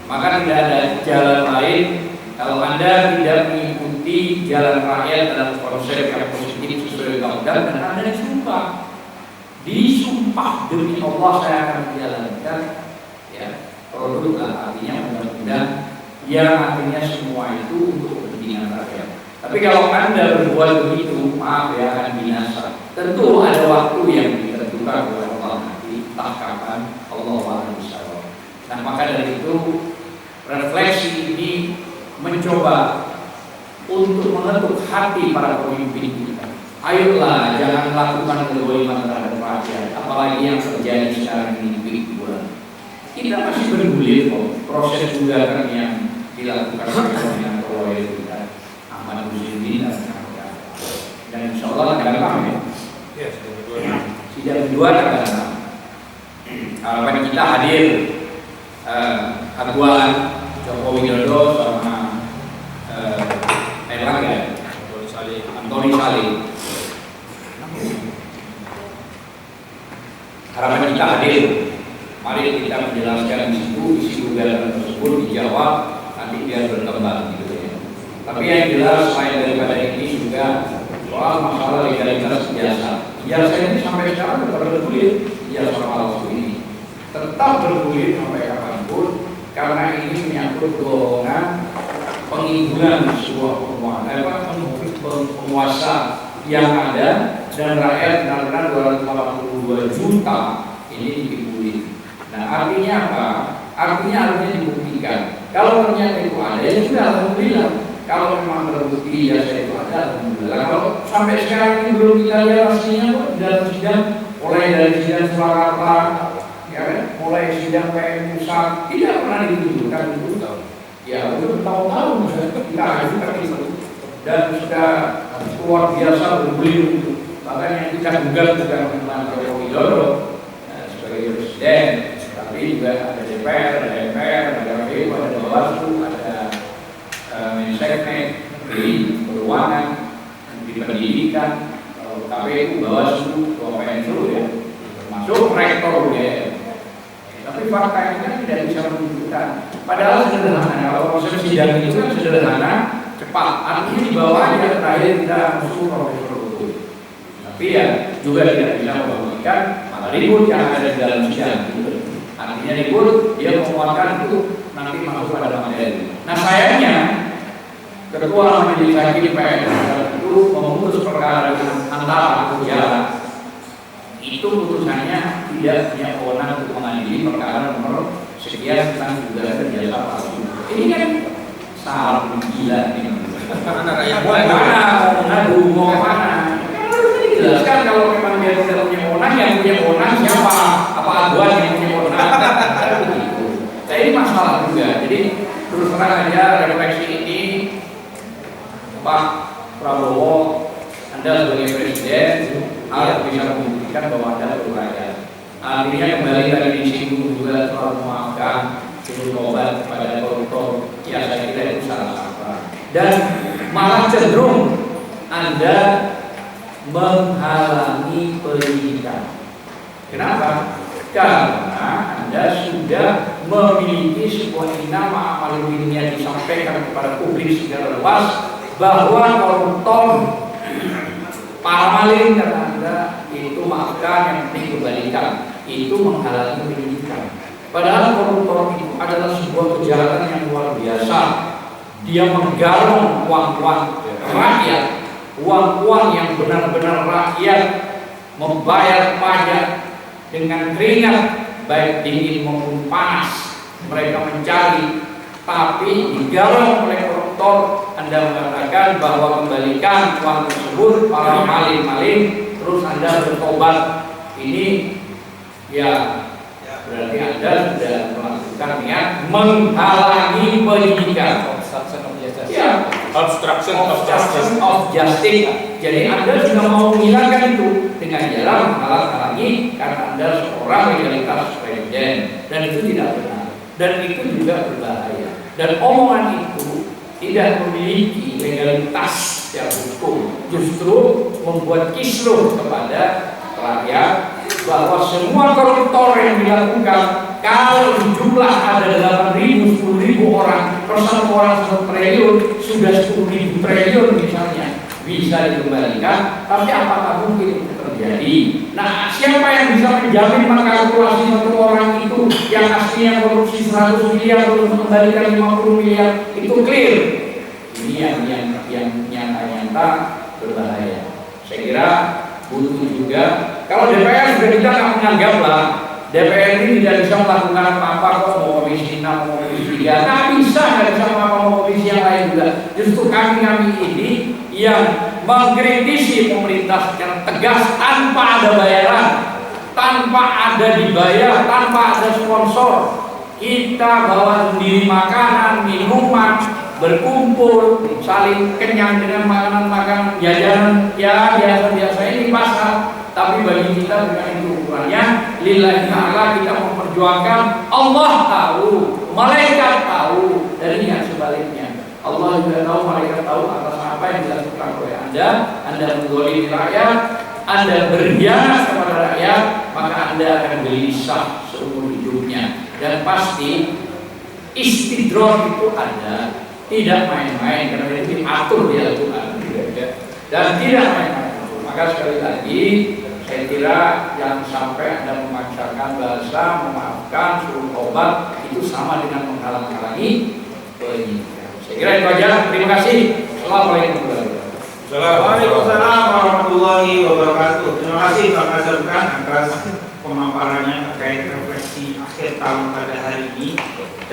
Maka tidak ada jalan lain kalau Anda tidak mengikuti jalan rakyat dalam konsep yang positif sesuai undang-undang, dan Anda disumpah demi Allah saya akan menjalankan ya produk, artinya undang-undang yang artinya semua itu untuk kepentingan rakyat. Tapi kalau Anda berbuat begitu, maaf ya, akan binasa. Tentu ada waktu yang ditentukan oleh Allah nanti, entah kapan, Allah akan bisa. Nah maka dari itu refleksi ini mencoba untuk mengetuk hati para pemimpin kita. Ayolah, jangan lakukan kezaliman terhadap rakyat, apalagi yang terjadi sekarang ini di bulan. Kita masih bergulir kok, proses gugatan yang dilakukan oleh lawyer kita, Ahmad Muslimin dan insya Allah akan datang ya. Sidang kedua akan datang. Harapan kita hadir Ketua Joko Widodo sama Erlangga, Antoni Salim. Harapan kita hadir. Mari kita menjelaskan isi gugatan tersebut, dijawab, nanti biar berkembang gitu ya. Tapi yang jelas selain daripada ini juga soal masalah legalitas ijazah. Ijazah ini sampai sekarang tetap bergulir, ijazah palsu ini tetap bergulir sampai kapanpun, karena ini menyangkut dorongan penghiburan sebuah penguasa yang ada, dan rakyat benar-benar 282 juta ini dikibulin. Nah artinya apa? Artinya dibuktikan. Kalau ternyata itu ada, ya sudah, alhamdulillah. Kalau memang terbukti ya saya itu ada, alhamdulillah. Kalau sampai sekarang ini belum kita lihat aslinya kok dalam sidang, mulai dari sidang Surakarta, ya kan? Mulai sidang PM Pusat, tidak pernah ditunjukkan itu. Ya itu tahun-tahun kita ajukan itu, dan sudah luar biasa bergulir itu. Bahkan yang kita gugat juga memang Joko Widodo sebagai presiden. Tapi juga ada DPR, ada MPR, ada KPU, ada Bawaslu, ada Menseknek, di Keuangan, di Pendidikan, KPU, Bawaslu, Kemenlu ya, termasuk rektor UGM. Tapi fakta ini kan tidak bisa menunjukkan. Padahal sederhana, kalau proses sidang itu kan sederhana, cepat. Artinya di bawahnya terakhir kita musuh Profesor Hukum. Tapi ya juga tidak bisa membuktikan, malah ribut yang ada di dalam sidang. Artinya ribut, dia menguatkan itu nanti masuk pada materi. Nah sayangnya Ketua Majelis Hakim PN itu memutus perkara antara penjara. Itu putusannya tidak punya kewenangan untuk mengadili perkara nomor sekian tentang gugatan jasa palsu. Ini kan salah gila ini. Mau ngadu mau mana? Jelaskan kalau memang dia tidak punya kewenangan, yang punya kewenangan siapa? Apa aduan yang punya kewenangan? Nah ini masalah juga. Jadi terus terang aja refleksi ini, Pak Prabowo, Anda sebagai presiden harus bisa membuktikan bahwa Anda berrakyat. Artinya kembali tadi disinggung juga soal memaafkan, bertobat kepada koruptor. Ya saya kira itu salah kaprah. Dan malah cenderung Anda menghalangi penyidikan. Kenapa? Karena Anda sudah memiliki sebuah nama amal dunia disampaikan kepada publik secara luas bahwa koruptor, para maling kata Anda itu maafkan, yang penting kembalikan, itu menghalangi penyidikan. Padahal koruptor itu adalah sebuah kejahatan yang luar biasa. Dia menggarong uang-uang rakyat, uang-uang yang benar-benar rakyat membayar pajak dengan keringat baik dingin maupun panas mereka mencari, tapi digarong oleh koruptor. Anda mengatakan bahwa kembalikan uang tersebut para maling-maling, terus Anda bertobat. Ini ya berarti Anda sudah melakukan niat menghalangi penyidikan. Ya, Obstruction of justice. Jadi Anda juga mau menghilangkan itu dengan jalan menghalang-halangi karena Anda seorang legalitas presiden, dan itu tidak benar dan itu juga berbahaya. Dan omongan itu tidak memiliki legalitas secara hukum, justru membuat kisruh kepada rakyat bahwa semua koruptor yang dilakukan, kalau jumlah ada 8.000, 10.000 orang, per satu orang 1 triliun, sudah 10.000 triliun misalnya bisa dikembalikan. Tapi apakah mungkin itu terjadi? Nah, siapa yang bisa menjamin mengkalkulasi satu orang itu yang aslinya korupsi 100 miliar untuk mengembalikan 50 miliar itu clear? Ini yang nyata-nyata berbahaya. Saya kira butuh juga. Kalau DPR sudah kita nggak menganggap lah, DPR ini tidak bisa melakukan apa-apa kok, mau komisi 6, mau komisi 3, nggak bisa apa-apa, mau komisi yang lain juga. Justru kami ini yang mengkritisi pemerintah secara tegas tanpa ada bayaran, tanpa ada dibayar, tanpa ada sponsor. Kita bawa sendiri makanan, minuman, berkumpul, saling kenyang dengan makanan-makanan jajanan ya biasa-biasa ini pasar. Tapi bagi kita bukan itu ukurannya. Lillahi ta'ala kita memperjuangkan. Allah tahu, malaikat tahu, dan yang sebaliknya Allah juga tahu, malaikat tahu atas apa yang dilakukan oleh Anda. Anda menggolimi rakyat, Anda berkhianat kepada rakyat, maka Anda akan gelisah seumur hidupnya. Dan pasti istidroj itu ada, tidak main-main, karena itu diatur di Al-Quran dan tidak main-main. Maka sekali lagi saya kira yang sampai Anda memaksakan bahasa memaafkan, suruh tobat itu sama dengan menghalang-halangi penyidikan. Saya kira itu aja. Terima kasih. Assalamualaikum warahmatullahi wabarakatuh. Waalaikumsalam warahmatullahi wabarakatuh. Terima kasih Pak Nazarkan atas pemaparannya terkait refleksi akhir tahun pada hari ini,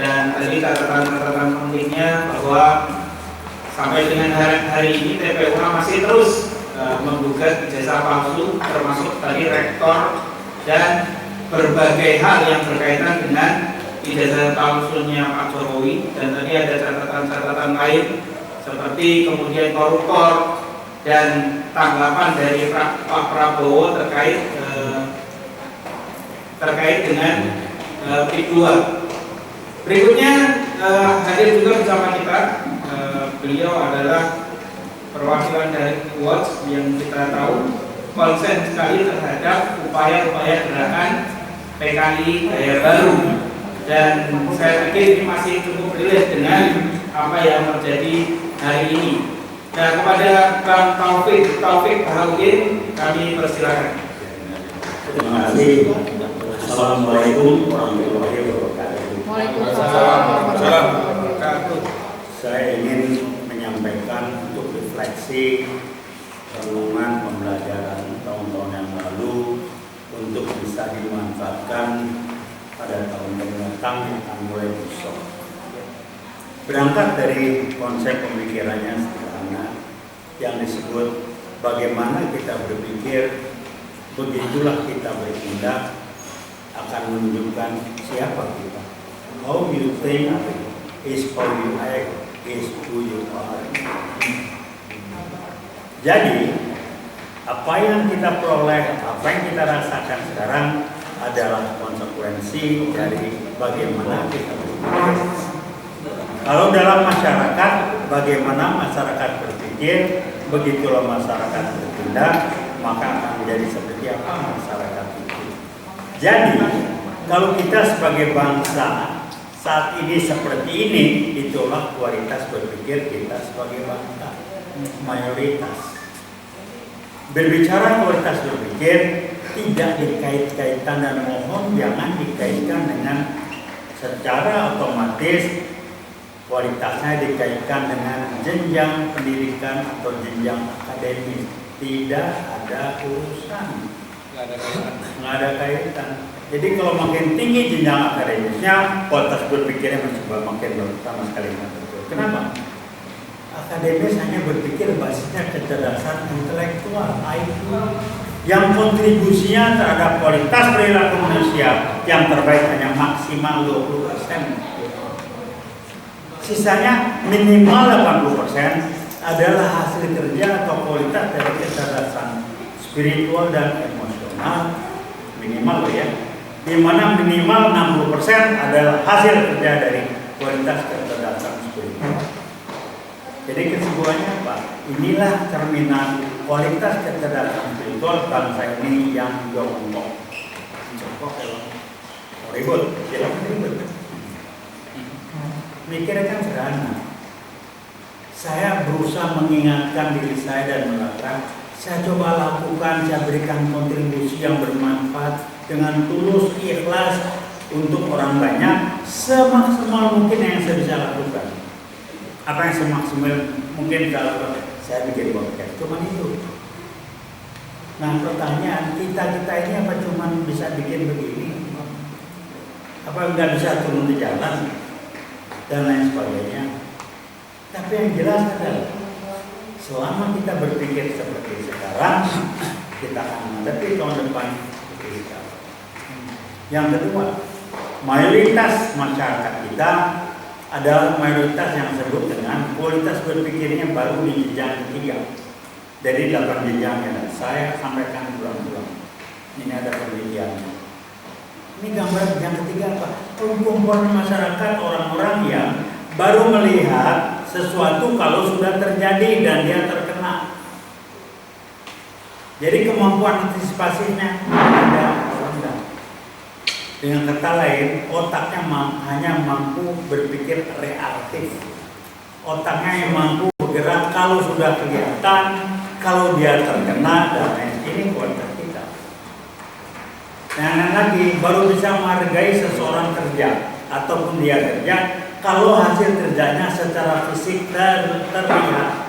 dan tadi catatan-catatan pentingnya bahwa sampai dengan hari ini TPUA masih terus menggugat ijazah palsu, termasuk tadi rektor dan berbagai hal yang berkaitan dengan ijazah palsunya Pak Jokowi. Dan tadi ada catatan-catatan lain seperti kemudian koruptor dan tanggapan dari Pak Prabowo terkait dengan PIK 2. Berikutnya hadir juga bersama kita, beliau adalah perwakilan dari Watch yang kita tahu konsen sekali terhadap upaya-upaya gerakan PKI Gaya Baru, dan saya pikir ini masih cukup relate dengan apa yang terjadi hari ini. Nah, kepada Bang Taufik Bahaudin kami persilakan. Terima kasih. Assalamualaikum warahmatullahi wabarakatuh. Waalaikumsalam warahmatullahi wabarakatuh. Saya ingin menyampaikan untuk refleksi renungan pembelajaran tahun-tahun yang lalu untuk bisa dimanfaatkan pada tahun mendatang yang akan mulai besok. Berangkat dari konsep pemikirannya sederhana yang disebut bagaimana kita berpikir, begitulah kita bertindak, akan menunjukkan siapa kita. How you think is how you act is who you are. Jadi apa yang kita peroleh, apa yang kita rasakan sekarang adalah konsekuensi dari bagaimana kita berpikir. Kalau dalam masyarakat, bagaimana masyarakat berpikir, begitulah masyarakat bertindak, maka akan menjadi seperti apa masyarakat itu. Jadi, kalau kita sebagai bangsa saat ini seperti ini, itulah kualitas berpikir kita sebagai bangsa, mayoritas. Berbicara kualitas berpikir, tidak dikait-kaitkan dan mohon jangan dikaitkan dengan secara otomatis kualitasnya dikaitkan dengan jenjang pendidikan atau jenjang akademis. Tidak ada urusan, nggak ada kaitan. Jadi kalau makin tinggi jenjang akademisnya, kualitas berpikirnya makin sama sekali nggak betul. Kenapa? Akademis hanya berpikir basisnya kecerdasan intelektual (IQ) yang kontribusinya terhadap kualitas perilaku manusia yang terbaik hanya maksimal 20%. Sisanya minimal 80% adalah hasil kerja atau kualitas dari kecerdasan spiritual dan emosional minimal ya. Di mana minimal 60% adalah hasil kerja dari kualitas kecerdasan spiritual. Jadi kesimpulannya apa? Inilah cerminan kualitas kecerdasan spiritual bangsa ini yang jongkok. Jongkok kalau ribut, silakan ribut. Mikirnya kan sederhana. Saya berusaha mengingatkan diri saya dan mengatakan, saya coba lakukan, saya berikan kontribusi yang bermanfaat dengan tulus, ikhlas untuk orang banyak, semaksimal mungkin yang saya bisa lakukan. Apa yang semaksimal mungkin kalau saya bikin podcast, cuma itu. Nah pertanyaan, kita ini apa cuma bisa bikin begini? Apa nggak bisa turun di jalan? Dan lain sebagainya. Tapi yang jelas adalah selama kita berpikir seperti sekarang, kita akan menghadapi tahun depan seperti sekarang. Yang kedua, mayoritas masyarakat kita adalah mayoritas yang disebut dengan kualitas berpikirnya baru di jenjang ketiga dari 8 jenjang yang saya sampaikan berulang-ulang. Ini ada penelitiannya. Ini gambar yang ketiga apa? Kumpulan masyarakat orang-orang yang baru melihat sesuatu kalau sudah terjadi dan dia terkena. Jadi kemampuan antisipasinya ada rendah. Dengan kata lain, otaknya hanya mampu berpikir reaktif. Otaknya yang mampu bergerak kalau sudah kelihatan, kalau dia terkena dan lain. Ini kualitas kita. Dan lagi baru bisa menghargai seseorang kerja ataupun dia kerja kalau hasil kerjanya secara fisik terlihat.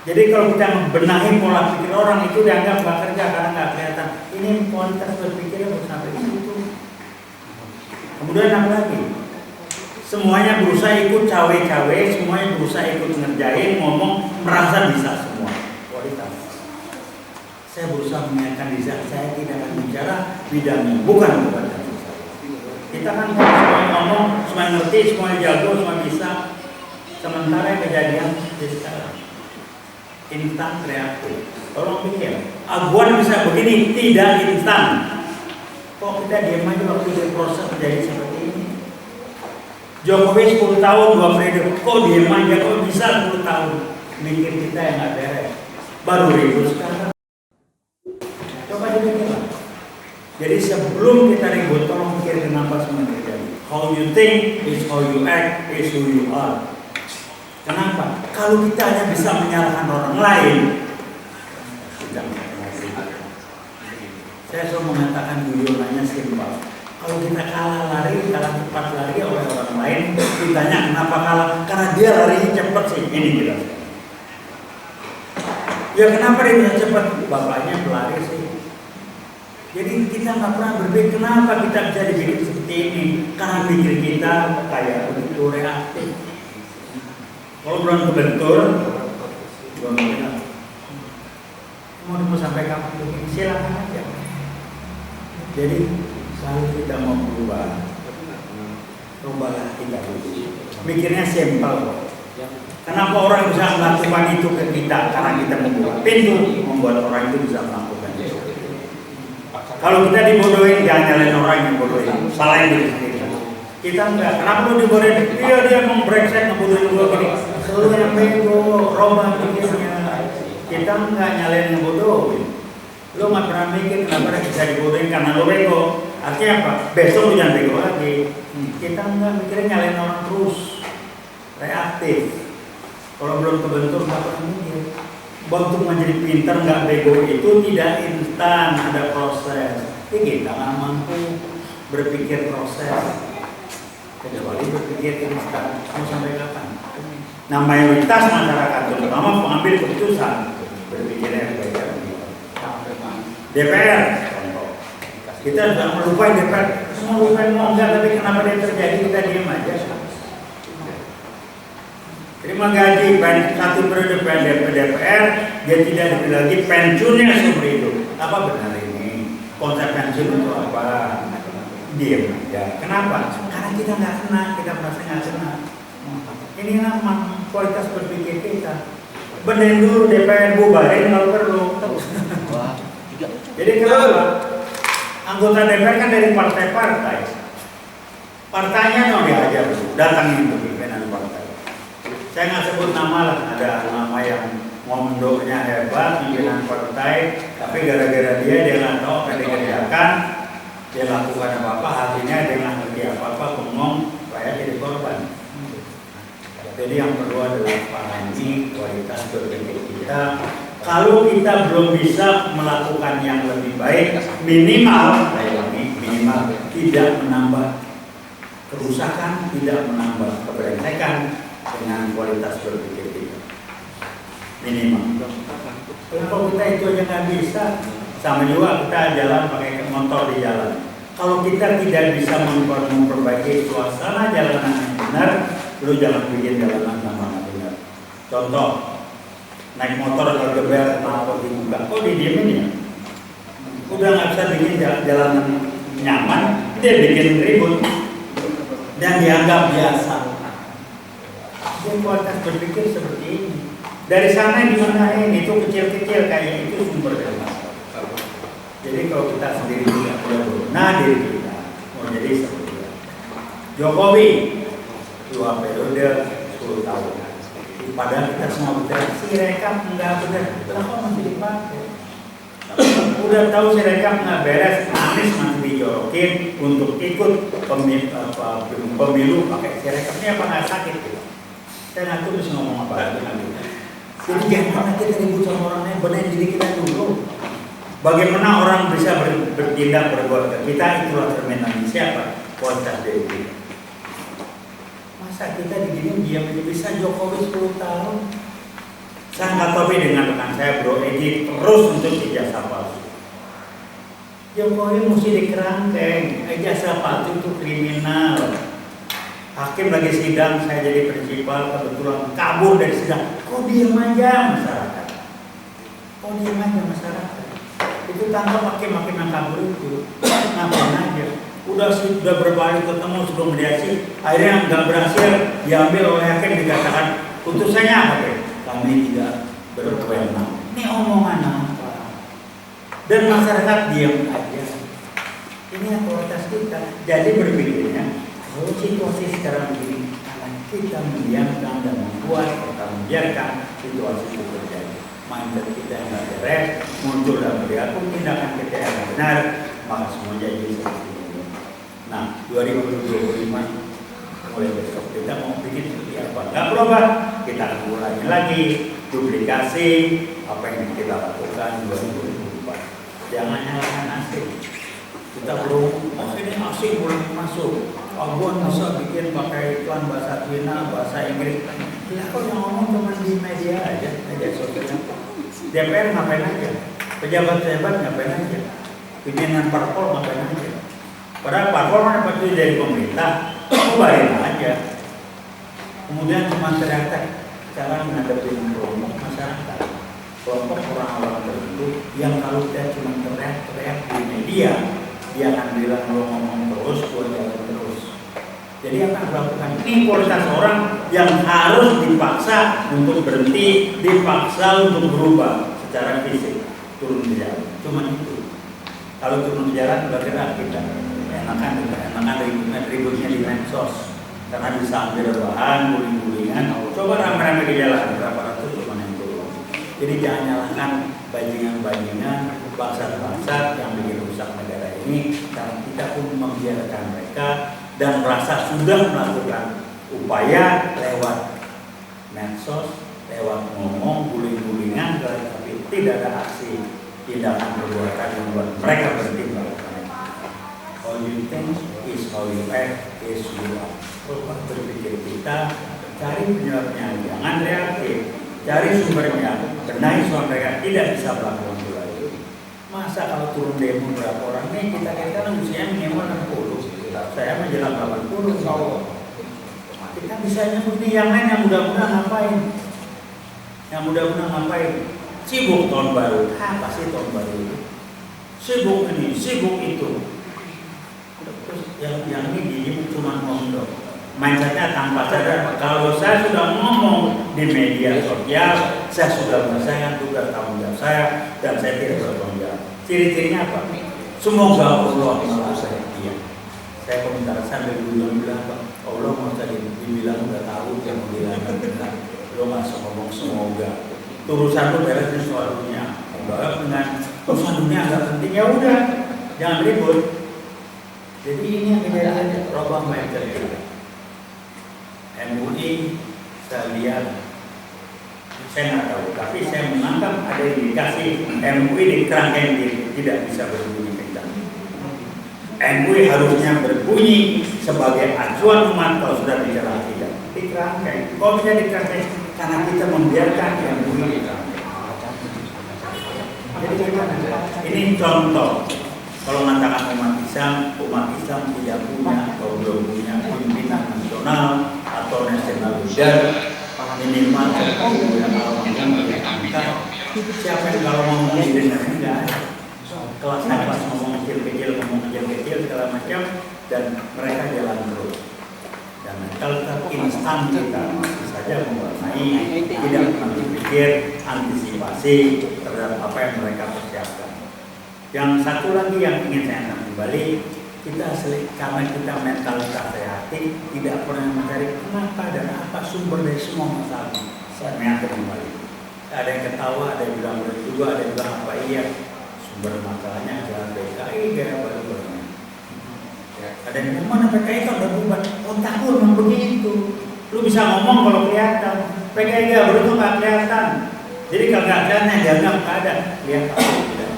Jadi kalau kita membenahi pola pikir orang itu dianggap nggak kerja karena nggak kelihatan. Ini kualitas berpikirnya baru sampai di situ. Kemudian apa lagi? Semuanya berusaha ikut cawe-cawe, semuanya berusaha ikut ngerjain, ngomong, merasa bisa semua. Kualitas. Saya berusaha mengingatkan diri saya tidak akan bicara bidangnya, bukan saya. Kita kan semua ngomong, semua ngerti, semua jago, semua bisa. Sementara kejadian di sekarang instan reaktif. Tolong pikir, aguan bisa begini, tidak instan. Kok kita diam aja waktu proses menjadi seperti ini? Jokowi 10 tahun, 2 periode, kok diam aja, kok bisa 10 tahun? Mikir kita yang nggak beres. Baru ribut sekarang. Coba dipikirlah. Jadi sebelum kita ribut, tolong pikir kenapa semua terjadi. How you think is how you act is who you are. Kenapa? Kalau kita hanya bisa menyalahkan orang lain, tidak. Saya selalu mengatakan guyonannya simpel. Kalau kita kalah lari, kalah cepat lari oleh orang lain, ditanya kenapa kalah? Karena dia larinya cepat sih. Ini jelas. Ya kenapa dia bisa cepat? Bapaknya pelari sih. Jadi kita nggak pernah berpikir kenapa kita bisa dibikin seperti ini. Karena pikir kita kayak begitu reaktif. Kalau belum kebentur, belum benar. Mau sampai kapan begini? Silakan aja. Jadi kalau kita mau berubah, rubahlah kita dulu. Mikirnya simpel. Kenapa orang bisa melakukan itu ke kita? Karena kita membuka pintu, membuat orang itu bisa melakukan itu. Kalau kita dibodohin, jangan nyalain orang yang bodohin, salahin diri sendiri. Kita enggak. Kenapa lu dibodohin? Dia emang brengsek ngebodohin gua gini. Lu yang bego, rombak pikirnya. Kita enggak nyalain yang bodohin. Lu nggak pernah mikir kenapa bisa dibodohin karena lu bego. Artinya apa? Besok lu jangan bego lagi. Kita enggak mikirnya nyalain orang terus, reaktif. Kalau belum kebentuk nggak pernah mikir. Untuk menjadi pintar nggak bego itu tidak instan, ada proses. Jadi kita nggak mampu berpikir proses, kecuali berpikir instan. Mau sampai kapan? Nah, mayoritas masyarakat terutama pengambil keputusan berpikir yang baik. DPR, kita sudah melupain DPR, semua lupain mau enggak, tapi kenapa dia terjadi kita diam aja. Terima gaji satu periode DPR, dia tidak diberi lagi pensiunnya seumur hidup. Apa benar ini? Konsep pensiun itu apa? Diam aja. Kenapa? Karena kita nggak kena, kita merasa nggak kena. Ini nama kualitas berpikir kita. Benerin dulu DPR, bubarin kalau perlu. Jadi kenapa? Anggota DPR kan dari partai-partai. Partainya mau diajar, datangin tuh pimpinan partai. Saya nggak sebut nama lah, ada nama yang ngomongnya hebat, pimpinan partai, tapi gara-gara dia nggak tahu apa yang dikerjakan, dia lakukan apa-apa, hatinya dia nggak ngerti apa-apa, bengong, supaya jadi korban. Jadi yang perlu adalah pahami kualitas berpikir kita. Kalau kita belum bisa melakukan yang lebih baik, minimal tidak menambah kerusakan, tidak menambah keberengsekan dengan kualitas berpikir kita. Minimal. Kalau kita itu aja nggak bisa, sama juga kita jalan pakai motor di jalan. Kalau kita tidak bisa memperbaiki suasana jalanan yang benar, lu jangan bikin jalanan yang benar. Contoh, naik motor kalau geber kenapa dibuka, kok didiemin ya? Udah nggak bisa bikin jalanan nyaman, dia bikin ribut dan dianggap biasa. Dia kualitas berpikir seperti ini. Dari sana dimana ini itu kecil-kecil kayak itu sumber masalah. Jadi kalau kita sendiri tidak benar diri kita mau jadi seperti itu. Jokowi 2 periode 10 tahun. Padahal kita semua betul, si rekap nggak benar, kenapa masih dipakai? Udah tahu si rekap nggak beres, Anies masih dijorokin untuk ikut pemilu pakai si rekap. Ini apa nggak sakit gitu? Saya nggak tahu bisa ngomong apa lagi nanti. Jadi jangan kita ribut sama orang lain, benahin diri kita dulu. Bagaimana orang bisa bertindak berbuat kita, itulah cerminan siapa? Kualitas diri kita. Masa kita digini diam itu bisa Jokowi 10 tahun. Saya nggak tahu dengan rekan saya Bro Edi terus untuk ijazah palsu. Jokowi mesti dikerangkeng, ijazah palsu itu kriminal. Hakim lagi sidang, saya jadi prinsipal, kebetulan kabur dari sidang. Kok diam aja masyarakat? Kok diam aja masyarakat? Itu tangkap hakim-hakim yang kabur itu, ngapain aja? Udah berbalik ketemu sebelum mediasi, akhirnya nggak berhasil diambil oleh hakim, dikatakan putusannya apa? Kami tidak berwenang. Ini omongan apa? Dan masyarakat diam aja. Ini yang kualitas kita. Jadi berpikirnya, kalau situasi sekarang begini, kita mendiamkan dan membuat atau membiarkan situasi itu terjadi. Mindset kita yang nggak beres, muncul dan perilaku tindakan kita yang benar, maka semua jadi seperti ini. Nah, 2025 mulai besok kita mau bikin seperti apa? Nggak berubah, kita akan ulangi lagi, duplikasi apa yang kita lakukan 2024. Jangan nyalakan asing. Kita belum, ini asing boleh masuk. Abon bisa bikin pakai iklan bahasa Cina, bahasa Inggris. Ya kok yang ngomong cuma di media aja, media sosial. DPR ngapain aja? Pejabat-pejabat ngapain aja? Pimpinan parpol ngapain aja? Padahal parpol kan pasti dari pemerintah, kubarin aja. Kemudian cuma teriak-teriak cara menghadapi kelompok masyarakat, kelompok orang-orang tertentu yang kalau kita cuma teriak-teriak di media, dia akan bilang lo ngomong terus, gua jalan terus. Jadi apa yang dilakukan? Ini kualitas orang yang harus dipaksa untuk berhenti, dipaksa untuk berubah secara fisik, turun di jalan. Cuma itu. Kalau turun di jalan udah gerak kita, enakan ributnya di medsos, karena bisa ambil bahan, guling-gulingan. Coba rame-rame di jalan, berapa ratus cuma yang turun. Jadi jangan nyalahkan bajingan-bajingan, bangsa-bangsa yang bikin rusak negara ini, karena kita pun membiarkan mereka dan merasa sudah melakukan upaya lewat medsos, lewat ngomong, guling-gulingan, tapi tidak ada aksi tindakan perbuatan yang membuat mereka berhenti melakukan itu. How you think is how you act is you are. Kalau berpikir kita, cari penyebabnya, jangan reaktif, cari sumbernya, benahi soal mereka tidak bisa melakukan itu lagi. Masa kalau turun demo berapa orang nih, kita kan usianya minimal 60, saya menjelang 80 kalau kita bisa nyebut yang lain yang mudah-mudahan ngapain? Yang mudah-mudahan ngapain? Sibuk tahun baru. Apa sih tahun baru itu? Sibuk ini, sibuk itu. Terus yang ini cuma ngomong. Mindsetnya tanpa sadar. Kalau saya sudah ngomong di media sosial, saya sudah menyelesaikan tugas tanggung jawab saya dan saya tidak bertanggung jawab. Ciri-cirinya apa? Semoga Allah malah saya. Iya. Saya komentar sambil bilang Allah mau tadi dibilang udah tahu yang bilang benar. Lo nggak ngomong semoga. Urusan lu beres di soal dunia. Bahwa dengan urusan dunia agak penting, ya udah, jangan ribut. Jadi ini yang kejadian robah mindset kita. MUI saya lihat, saya nggak tahu, tapi saya menganggap ada indikasi MUI di kerangkeng tidak bisa berbunyi kencang. MUI harusnya berbunyi sebagai acuan umat kalau sudah bicara tidak di kerangkeng. Kok bisa di kerangkeng? Karena kita membiarkan yang MUI di kerangkeng. Jadi gimana? Ini contoh. Kalau mengatakan umat Islam tidak punya atau belum punya pimpinan nasional atau nasional leader minimal siapa yang kalau ngomong didengar enggak ada. Kelas ngomong kecil segala macam dan mereka jalan terus. Dan kalau instan kita saja mewarnai tidak berpikir antisipasi terhadap apa yang mereka persiapkan. Yang satu lagi yang ingin saya angkat kembali, karena kita mentalitas hati tidak pernah mencari kenapa dan apa sumber dari semua masalah. Saya angkat kembali. Ada yang ketawa, ada yang bilang benar juga, ada yang bilang apa iya. Sumber masalahnya adalah PKI gaya baru bermain. Ada yang bilang mana PKI itu udah buat otak lu memang begitu. Lu bisa ngomong kalau kelihatan. PKI gaya baru itu nggak kelihatan. Jadi kalau nggak kelihatan jangan ada. Lihat apa tidak.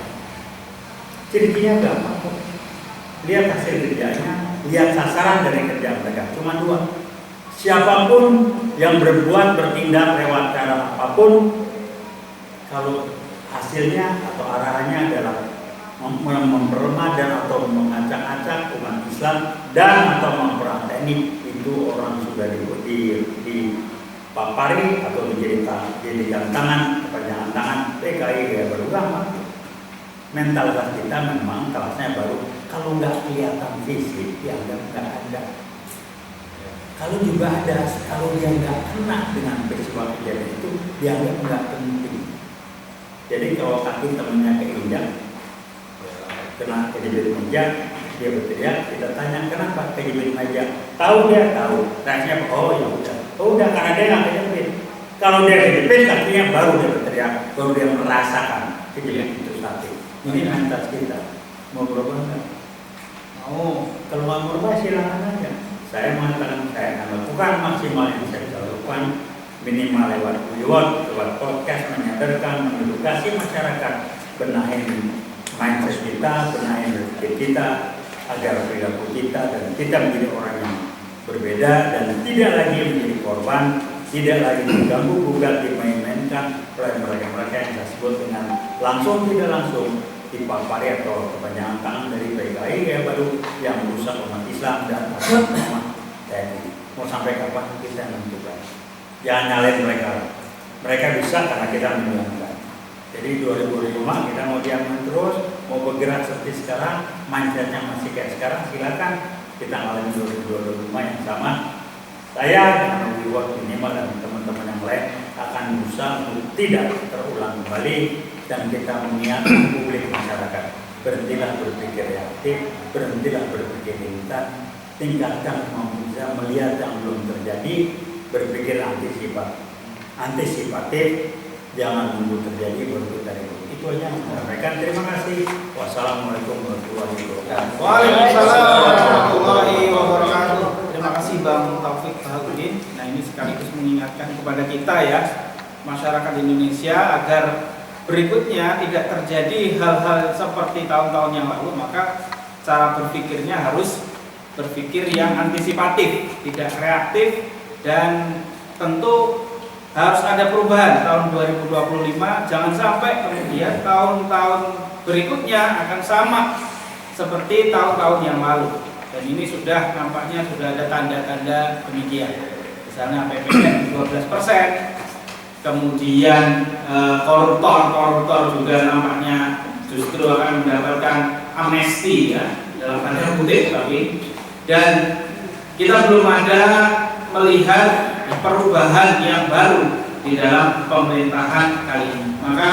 Ciri-cirinya gampang. Lihat hasil kerjanya, lihat sasaran dari kerja mereka. Cuma dua. Siapapun yang berbuat bertindak lewat cara apapun, kalau hasilnya atau arahannya adalah memperlemah dan atau mengacak-acak umat Islam dan atau memperhatikan itu orang sudah dipapari atau dijadikan tangan, perpanjangan tangan PKI gaya beragama. Mentalitas kita memang kelasnya baru. Kalau nggak kelihatan fisik, dianggap nggak ada. Kalau juga ada, kalau dia nggak kena dengan peristiwa kejadian itu, dianggap nggak penting. Jadi kalau kaki temennya keinjak, kena kejepit meja, dia berteriak, kita tanya kenapa kejepit meja? Tahu dia tahu. Rasanya oh ya udah, karena dia nggak kejepit. Kalau dia kejepit, kakinya baru dia berteriak, baru dia merasakan kejepit itu sakit. Ini mental kita. Mau berubah nggak? Mau. Kalau mau berubah silakan aja. Saya mengatakan saya akan lakukan maksimal yang saya bisa lakukan, minimal lewat lewat podcast, menyadarkan, mengedukasi masyarakat, benahin mindset kita, benahin berpikir kita, agar perilaku kita dan kita menjadi orang yang berbeda dan tidak lagi menjadi korban, tidak lagi diganggu gugat, dimain-mainkan oleh mereka-mereka yang saya sebut dengan langsung tidak langsung dipapari atau kepanjangan tangan dari PKI kayak baru yang merusak umat Islam dan umat TNI. Mau sampai kapan kita menentukan? Jangan nyalain mereka. Mereka bisa karena kita menjalankan. Jadi 2005 kita mau diaman terus, mau bergerak seperti sekarang, mindsetnya masih kayak sekarang, silakan kita ngalamin 2025 yang sama. Saya dengan reward minimal dan teman-teman yang lain akan berusaha untuk tidak terulang kembali dan kita mengingatkan publik masyarakat berhentilah berpikir reaktif, berhentilah berpikir instan, tingkatkan kemampuan kita melihat yang belum terjadi, berpikir antisipatif, jangan nunggu terjadi baru kita ribut. Itu aja yang saya sampaikan. Terima kasih. Wassalamualaikum warahmatullahi wabarakatuh. Waalaikumsalam warahmatullahi wabarakatuh. Terima kasih Bang Taufik Bahaudin. Nah, ini sekaligus mengingatkan kepada kita ya, masyarakat Indonesia, agar berikutnya tidak terjadi hal-hal seperti tahun-tahun yang lalu, maka cara berpikirnya harus berpikir yang antisipatif, tidak reaktif, dan tentu harus ada perubahan tahun 2025. Jangan sampai kemudian tahun-tahun berikutnya akan sama seperti tahun-tahun yang lalu. Dan ini sudah nampaknya sudah ada tanda-tanda demikian. Misalnya PPN 12%, kemudian koruptor juga nampaknya justru akan mendapatkan amnesti ya, dalam tanda kutip, tapi dan kita belum ada melihat perubahan yang baru di dalam pemerintahan kali ini. Maka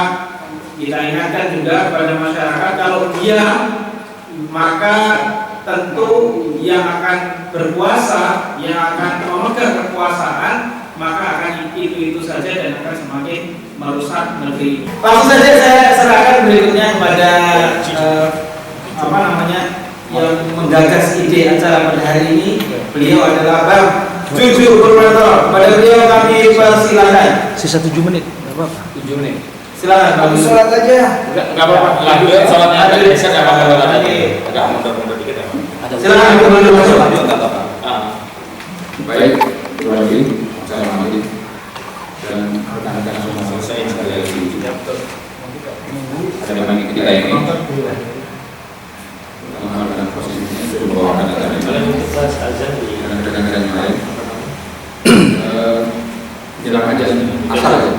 kita ingatkan juga kepada masyarakat, kalau dia maka tentu yang akan berkuasa, yang akan memegang kekuasaan, maka akan itu saja dan akan semakin merusak negeri. Langsung saja saya serahkan berikutnya kepada yang menggagas ide acara pada hari ini. Beliau adalah Bang Jujur Purwanto. Pada beliau kami persilakan. Sisa 7 menit, nggak apa-apa. 7 menit. Silakan Bang. Sholat aja. Enggak apa-apa. Lanjut sholatnya aja. Saya enggak apa-apa lagi. Agak mundur-mundur dikit ya. Silakan Bang masuk. Baik, terima kasih. Assalamualaikum dan rekan-rekan semua. Selesai sekali lagi. Ada bagi kita ini. Dalam posisinya sudah membawakan acara ini. Dan rekan-rekan yang lain. Jelang aja, asal aja.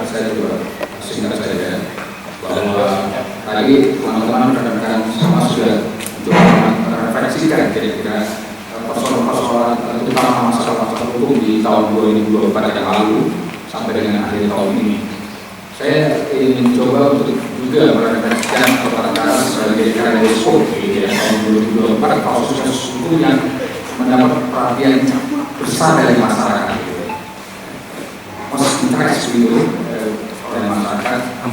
Saya juga singkat saja bahwa tadi teman-teman rekan-rekan sama sudah untuk merefleksikan kira-kira persoalan terutama masalah hukum di tahun 2024 yang lalu sampai dengan akhir tahun ini. Saya ingin mencoba untuk juga merefleksikan perkara sebagai resiko di tahun 2024 kasus hukum yang mendapat perhatian besar dari masyarakat. Proses interest gitu oleh masyarakat.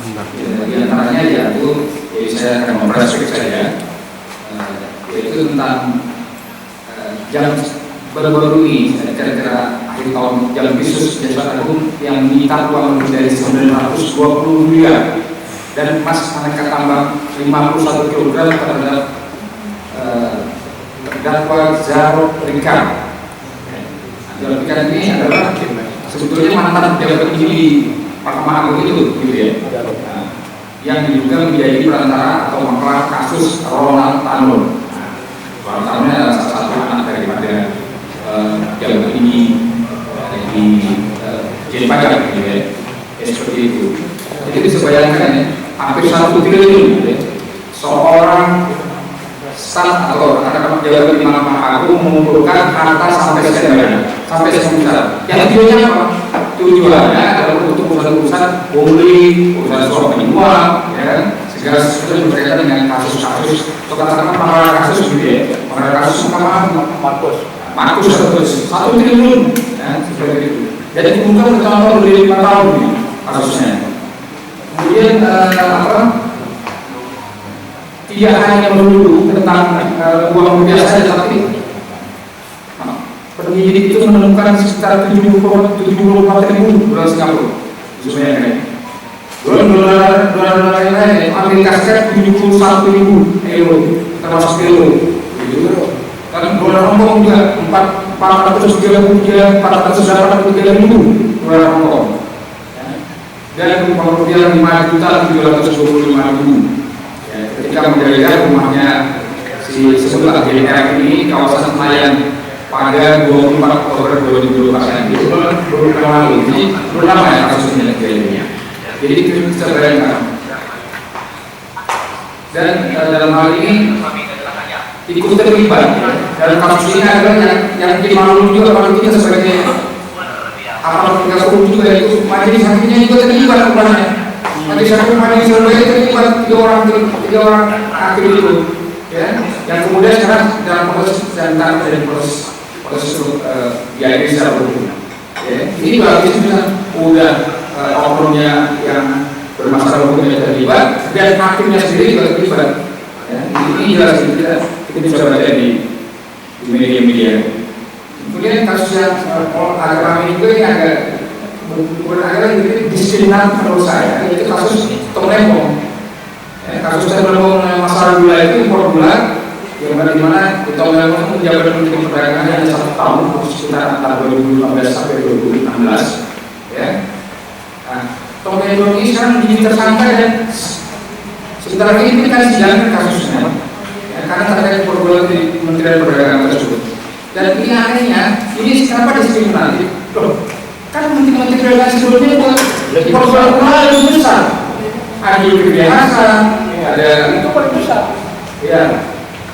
Di antaranya yaitu, saya akan memperhatikan saja, yaitu tentang jam baru-baru ini, kira-kira akhir tahun, jam khusus Jaksa Agung yang menyita uang dari 920 miliar dan emas aneka tambang 51 kg terhadap terdakwa Zaro Rika. Zaro Rika ini adalah sebetulnya mantan pejabat tinggi di Mahkamah Agung itu, gitu ya, yang diduga menjadi perantara atau maklar kasus Ronald Tanur. Ronald Tanur adalah salah satu anak daripada pejabat tinggi di jadi pajak, gitu ya, seperti itu. Jadi bisa bayangkan ya, hampir 1 triliun, gitu ya, seorang staf atau anak pejabat di Mahkamah Agung mengumpulkan harta sampai sekian, sampai sebesar. Yang tujuannya apa? Tujuannya adalah untuk urusan-urusan pungli, urusan suap penyuap, ya kan? Segala sesuatu yang berkaitan dengan kasus-kasus, atau katakan pengelolaan kasus, gitu ya, pengelolaan kasus Mahkamah Markus 1 triliun, ya, seperti itu. Jadi diungkap tahun 5 tahun nih kasusnya. Kemudian tidak hanya melulu tentang uang rupiah saja, tapi penyidik itu menemukan sekitar 74.000 dolar Singapura. Sebenarnya dolar yang lain, Amerika Serikat 71.000 euro, termasuk euro. Dan dolar Hongkong juga 483.000 dolar Hongkong. Dan uang rupiah 5.725.000. Ketika menjadikan rumahnya si sebelah GDR ini kawasan Senayan pada 24 Oktober 2024 itu beberapa lalu, ini berapa ya kasusnya kejadiannya. Jadi kita bisa bayangkan. Dan dalam hal ini ikut terlibat dalam kasus ini adalah yang bikin malu juga kalau kita sebagai aparat penegak hukum juga, itu majelis hakimnya juga terlibat rupanya. Majelis hakim Surabaya terlibat 3 orang aktif itu, ya, yang kemudian sekarang dalam proses untuk biaya secara hukum. Ya, ini berarti sudah oknumnya yang bermasalah hukumnya terlibat dan hakimnya sendiri juga terlibat. Ya, ini jelas kita bisa baca di media-media. Kemudian kasus yang agak ramai juga ini agak diskriminatif menurut saya, yaitu kasus Tong Lempong. Kasus Tong Lempong masalah gula itu impor gula, yang dimana Tong Lempong menjabat Menteri Perdagangan hanya 1 tahun, sekitar antara 2015 sampai 2016. Ya. Nah, Tong Lempong ini sekarang menjadi tersangka dan sebentar lagi ini kan sidang kasusnya, ya, karena terkait impor gula di Kementerian Perdagangan tersebut. Dan ini anehnya, ini kenapa diskriminatif? Kan menteri-menteri perdagangan sebelumnya itu impor lebih besar. Ada Zulkifli Hasan, ada itu paling besar. Ya,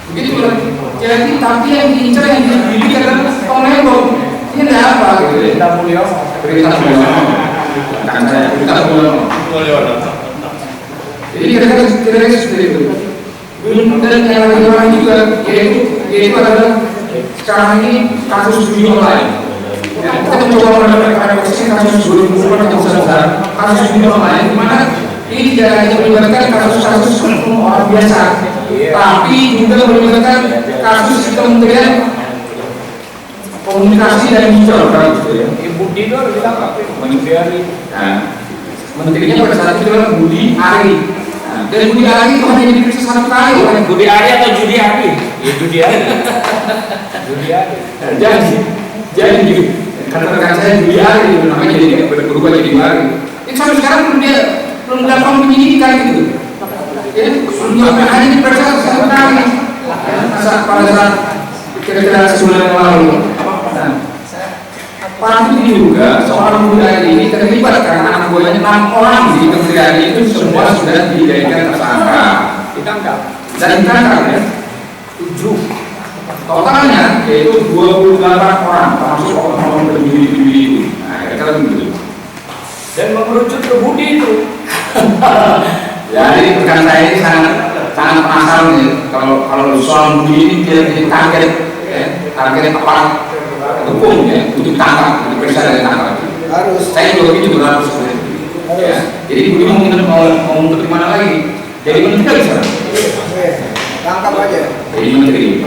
begitu lah. Jadi tapi yang diincar yang dibidik adalah Tong Lempong. Ini ada apa gitu? Berita Mulyono. Kan saya berita Mulyono. Jadi kira-kira seperti itu. Dan yang lain juga yaitu adalah sekarang ini kasus judi online. Kita mencoba mendapatkan kasus 2020 yang besar, kasus judi online, di mana ini tidak hanya melibatkan kasus-kasus orang biasa, tapi juga melibatkan kasus Kementerian Komunikasi dan Digital. Budi itu harus ditangkap. Menterinya pada saat itu adalah Budi Ari. Dan Budi Ari itu hanya diperiksa 1 kali. Budi Ari atau Judi Ari? Ya Judi Ari. Judi Ari. Jadi kata rekan saya Judi Ari itu namanya jadi berubah jadi Ari. Itu sampai sekarang belum dapat penyidikan gitu. Ya, belum hanya diperiksa 1 kali. Pada saat kira-kira sebulan yang lalu. Patut diduga seorang muda ini terlibat karena anak buahnya 6 orang di kementerian itu semua sudah dijadikan tersangka, ditangkap ya 7 totalnya, yaitu 28 orang termasuk orang berdiri itu. Nah, kira-kira begitu. Dan mengerucut ke Budi itu. Jadi rekan saya ini sangat penasaran nih kalau soal Budi ini dia jadi target aparat hukum ya, untuk tangkap, diperiksa dan tangkap. Harus. Saya juga gitu harus. Ya. Jadi Budi mau untuk mana lagi? Jadi menteri sekarang. Tangkap aja. Jadi menteri.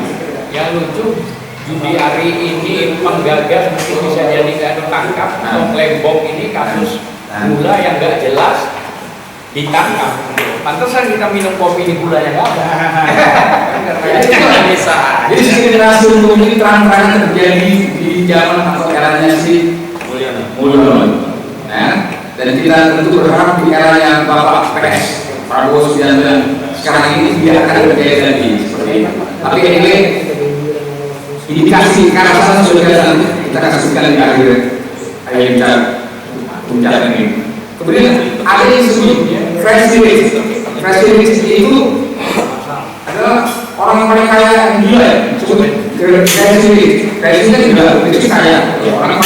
Yang lucu, Judi Ari ini penggagas mungkin bisa jadi nggak ditangkap. Tong Lempong ini kasus gula yang nggak jelas ditangkap. Pantesan kita minum kopi di gulanya nggak ada. Jadi diskriminasi hukum ini terang-terangan terjadi di zaman atau eranya si Mulyono. Nah, dan kita tentu berharap di eranya Bapak PS Prabowo Subianto sekarang ini tidak akan terjadi lagi seperti ini. Tapi ini indikasi kekerasan sudah kita kasihkan di akhir bicara ini. Kemudian ada yang disebut fresh release itu adalah orang paling kaya yang gila ya, cukup fresh release juga itu kaya, orang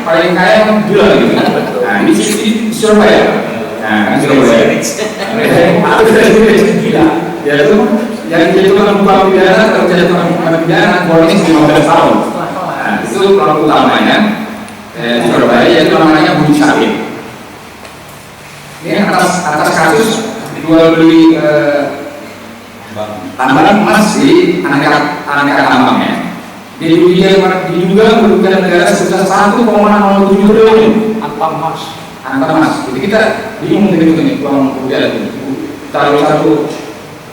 paling kaya yang gila gitu. Nah ini di Surabaya, nah Surabaya, gila, ya itu yang dijatuhkan hukuman pidana atau dijatuhkan hukuman pidana vonis 15 tahun. Nah itu pelaku utamanya di Surabaya, yaitu namanya Budi Salim. Ini atas kasus jual beli tambang emas di aneka tambangnya. Diduga merugikan negara sebesar 1,07 triliun. Antam emas. Jadi kita bingung dengan itu uang rupiah itu. Taruh satu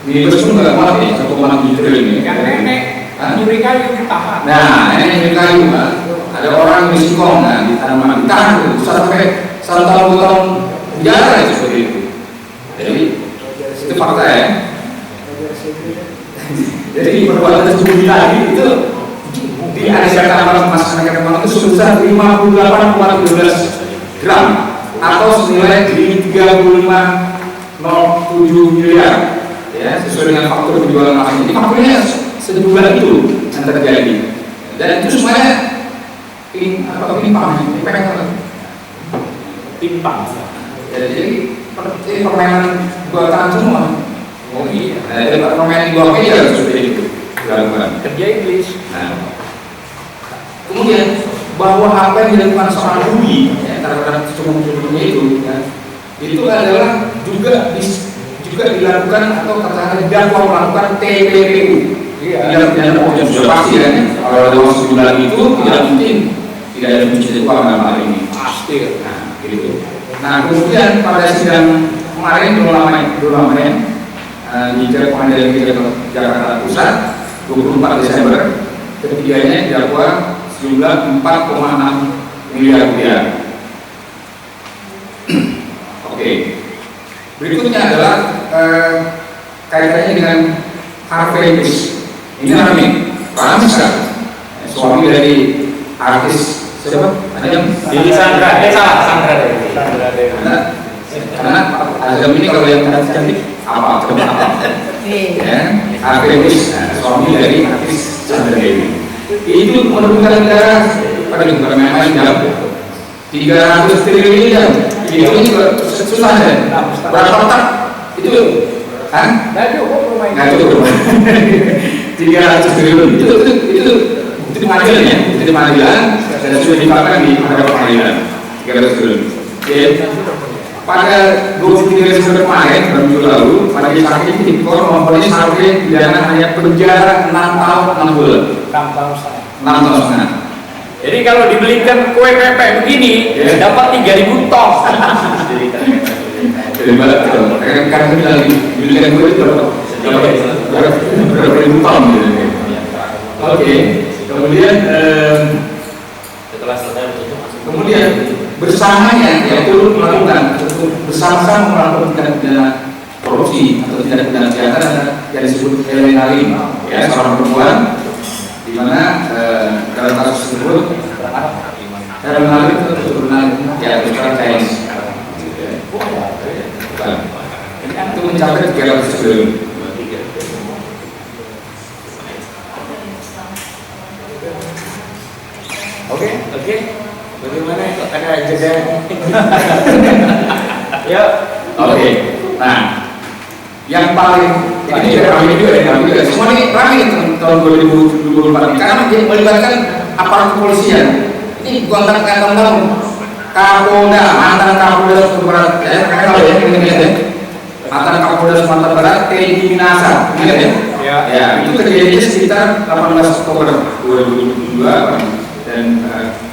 di bus pun nggak kuat nih 1,7 triliun ini. Yang nenek nyuri kayu ditahan. Nah, nenek nyuri kayu kan. Ada orang di Singkong, nah di tanaman ditahan sampai 1 tahun penjara itu seperti itu. Jadi itu fakta ya. Jadi perbuatan studi tadi itu di aneka tambang emas itu sebesar 58,13 gram atau senilai 35,07 miliar ya, sesuai dengan faktur penjualan emas. Jadi fakturnya sejumlah itu yang terjadi dan itu semuanya timpang. Jadi permainan buatan semua. Oh iya, departemen di bawahnya juga seperti itu dilakukan. Kerja iblis. Nah, kemudian bahwa apa yang dilakukan seorang Budi ya, terhadap sebelum-sebelumnya itu, ya, itu adalah juga dilakukan atau katakanlah dakwa melakukan TPPU. Tidak pidana pokoknya sudah pasti kan? Kalau ada uang 9 itu tidak mungkin tidak ada pencucian uang dalam hal ini. Pasti. Nah, gitu. Nah, kemudian pada sidang kemarin belum lama ya, di Pengadilan Negeri Jakarta Pusat 24 Desember ketiganya didakwa sejumlah 4,6 miliar rupiah. Oke. Berikutnya adalah kaitannya dengan Harvey Weinstein. Ini ramai sekali. Suami dari artis siapa? Di Sandra, Sandra Dewi. Karena Adam ini kalau yang cantik apa? Ya, Harvey Weinstein, suami dari artis Sandra Dewi. Itu merugikan negara pada negara memang jauh 300 triliun jam. Itu juga susah ya. Berapa otak itu? Kan? Nggak cukup. 300 triliun itu pengadilan ya, itu pengadilan dan sudah ditetapkan di beberapa pengadilan 300 triliun. Oke. Pada 23 Desember kemarin, minggu lalu, pada hakim tipikor memponis Harvey pidana hanya penjara 6 tahun 6 bulan. 6 tahun setengah. 6 tahun setengah. Jadi kalau dibelikan kue pepek begini, dapat 3.000 tong. Jadi balik karena kita lagi belikan kue itu berapa ribu ton gitu. Oke. Kemudian Setelah selesai kemudian bersamanya yaitu melakukan bersama-sama melakukan tindak pidana korupsi atau tindak pidana kejahatan yang disebut lain ya seorang perempuan di mana dalam kasus tersebut dalam hal itu ya secara Chinese itu mencapai 300 triliun. Oke. Bagaimana ada jeda? Ya. Oke. Nah, yang paling ini juga ramai juga. Semua ini ramai tahun 2024 karena melibatkan aparat kepolisian. Ini bukan kata-kata Kapolda, mantan Kapolda Sumatera Barat, kalau ya mantan Kapolda Sumatera Barat, Teddy Minasa, ingat ya? Ya, itu terjadi sekitar 18 Oktober 2022 dan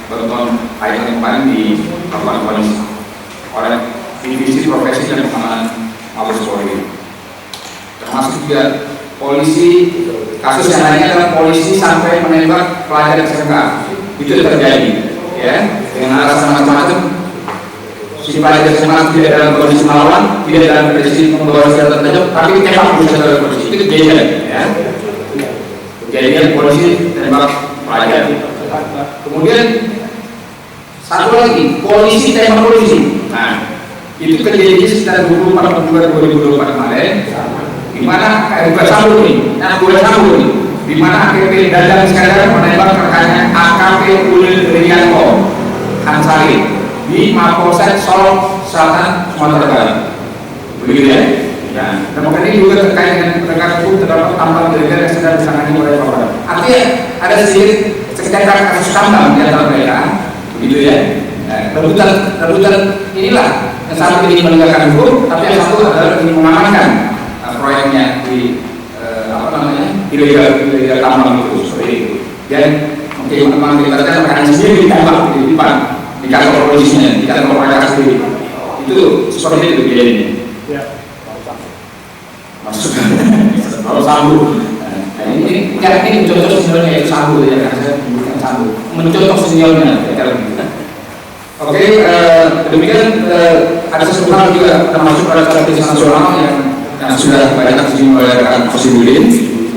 baru tahun akhir kemarin di Kabupaten Polisi oleh Divisi Profesi dan Pengamanan Mabes Polri. Termasuk juga polisi, kasus yang lainnya adalah polisi sampai menembak pelajar SMK. Itu terjadi, ya, dengan alasan macam-macam. Si pelajar SMK tidak dalam kondisi melawan, tidak dalam kondisi membawa senjata tajam, tapi tembak dalam kondisi itu kejadian, ya. Kejadian polisi tembak pelajar. Kemudian satu lagi, polisi tembak polisi. Nah, itu kejadian sekitar 24 Oktober 2024 kemarin, di mana Sambo nih, di mana AKP Dadang Iskandar menembak rekannya AKP Ulil Rianto Ansari di Mapolsek Solok Selatan Sumatera Barat. Begitu ya? Nah, temukan ini juga terkait dengan penegakan hukum terdapat tambang ilegal yang sedang ditangani oleh korban. Artinya ada sedikit sekitar kasus tambang di antara mereka, begitu ya? Rebutan inilah yang satu ini menegakkan hukum, tapi yang satu adalah ingin mengamankan proyeknya di ilegal tambang itu seperti itu. Dan mungkin memang dikatakan mereka sendiri ditembak di depan di kantor polisinya, di kantor mereka sendiri. Itu seperti itu kejadiannya. Maksudnya kalau Sambo, ini mencontoh seniornya itu Sambo ya, karena saya menyebutkan Sambo, mencontoh seniornya. Oke, demikian ada sesuatu hal juga termasuk pada televisi nasional yang sudah banyak disinggung oleh rekan Kosidudin,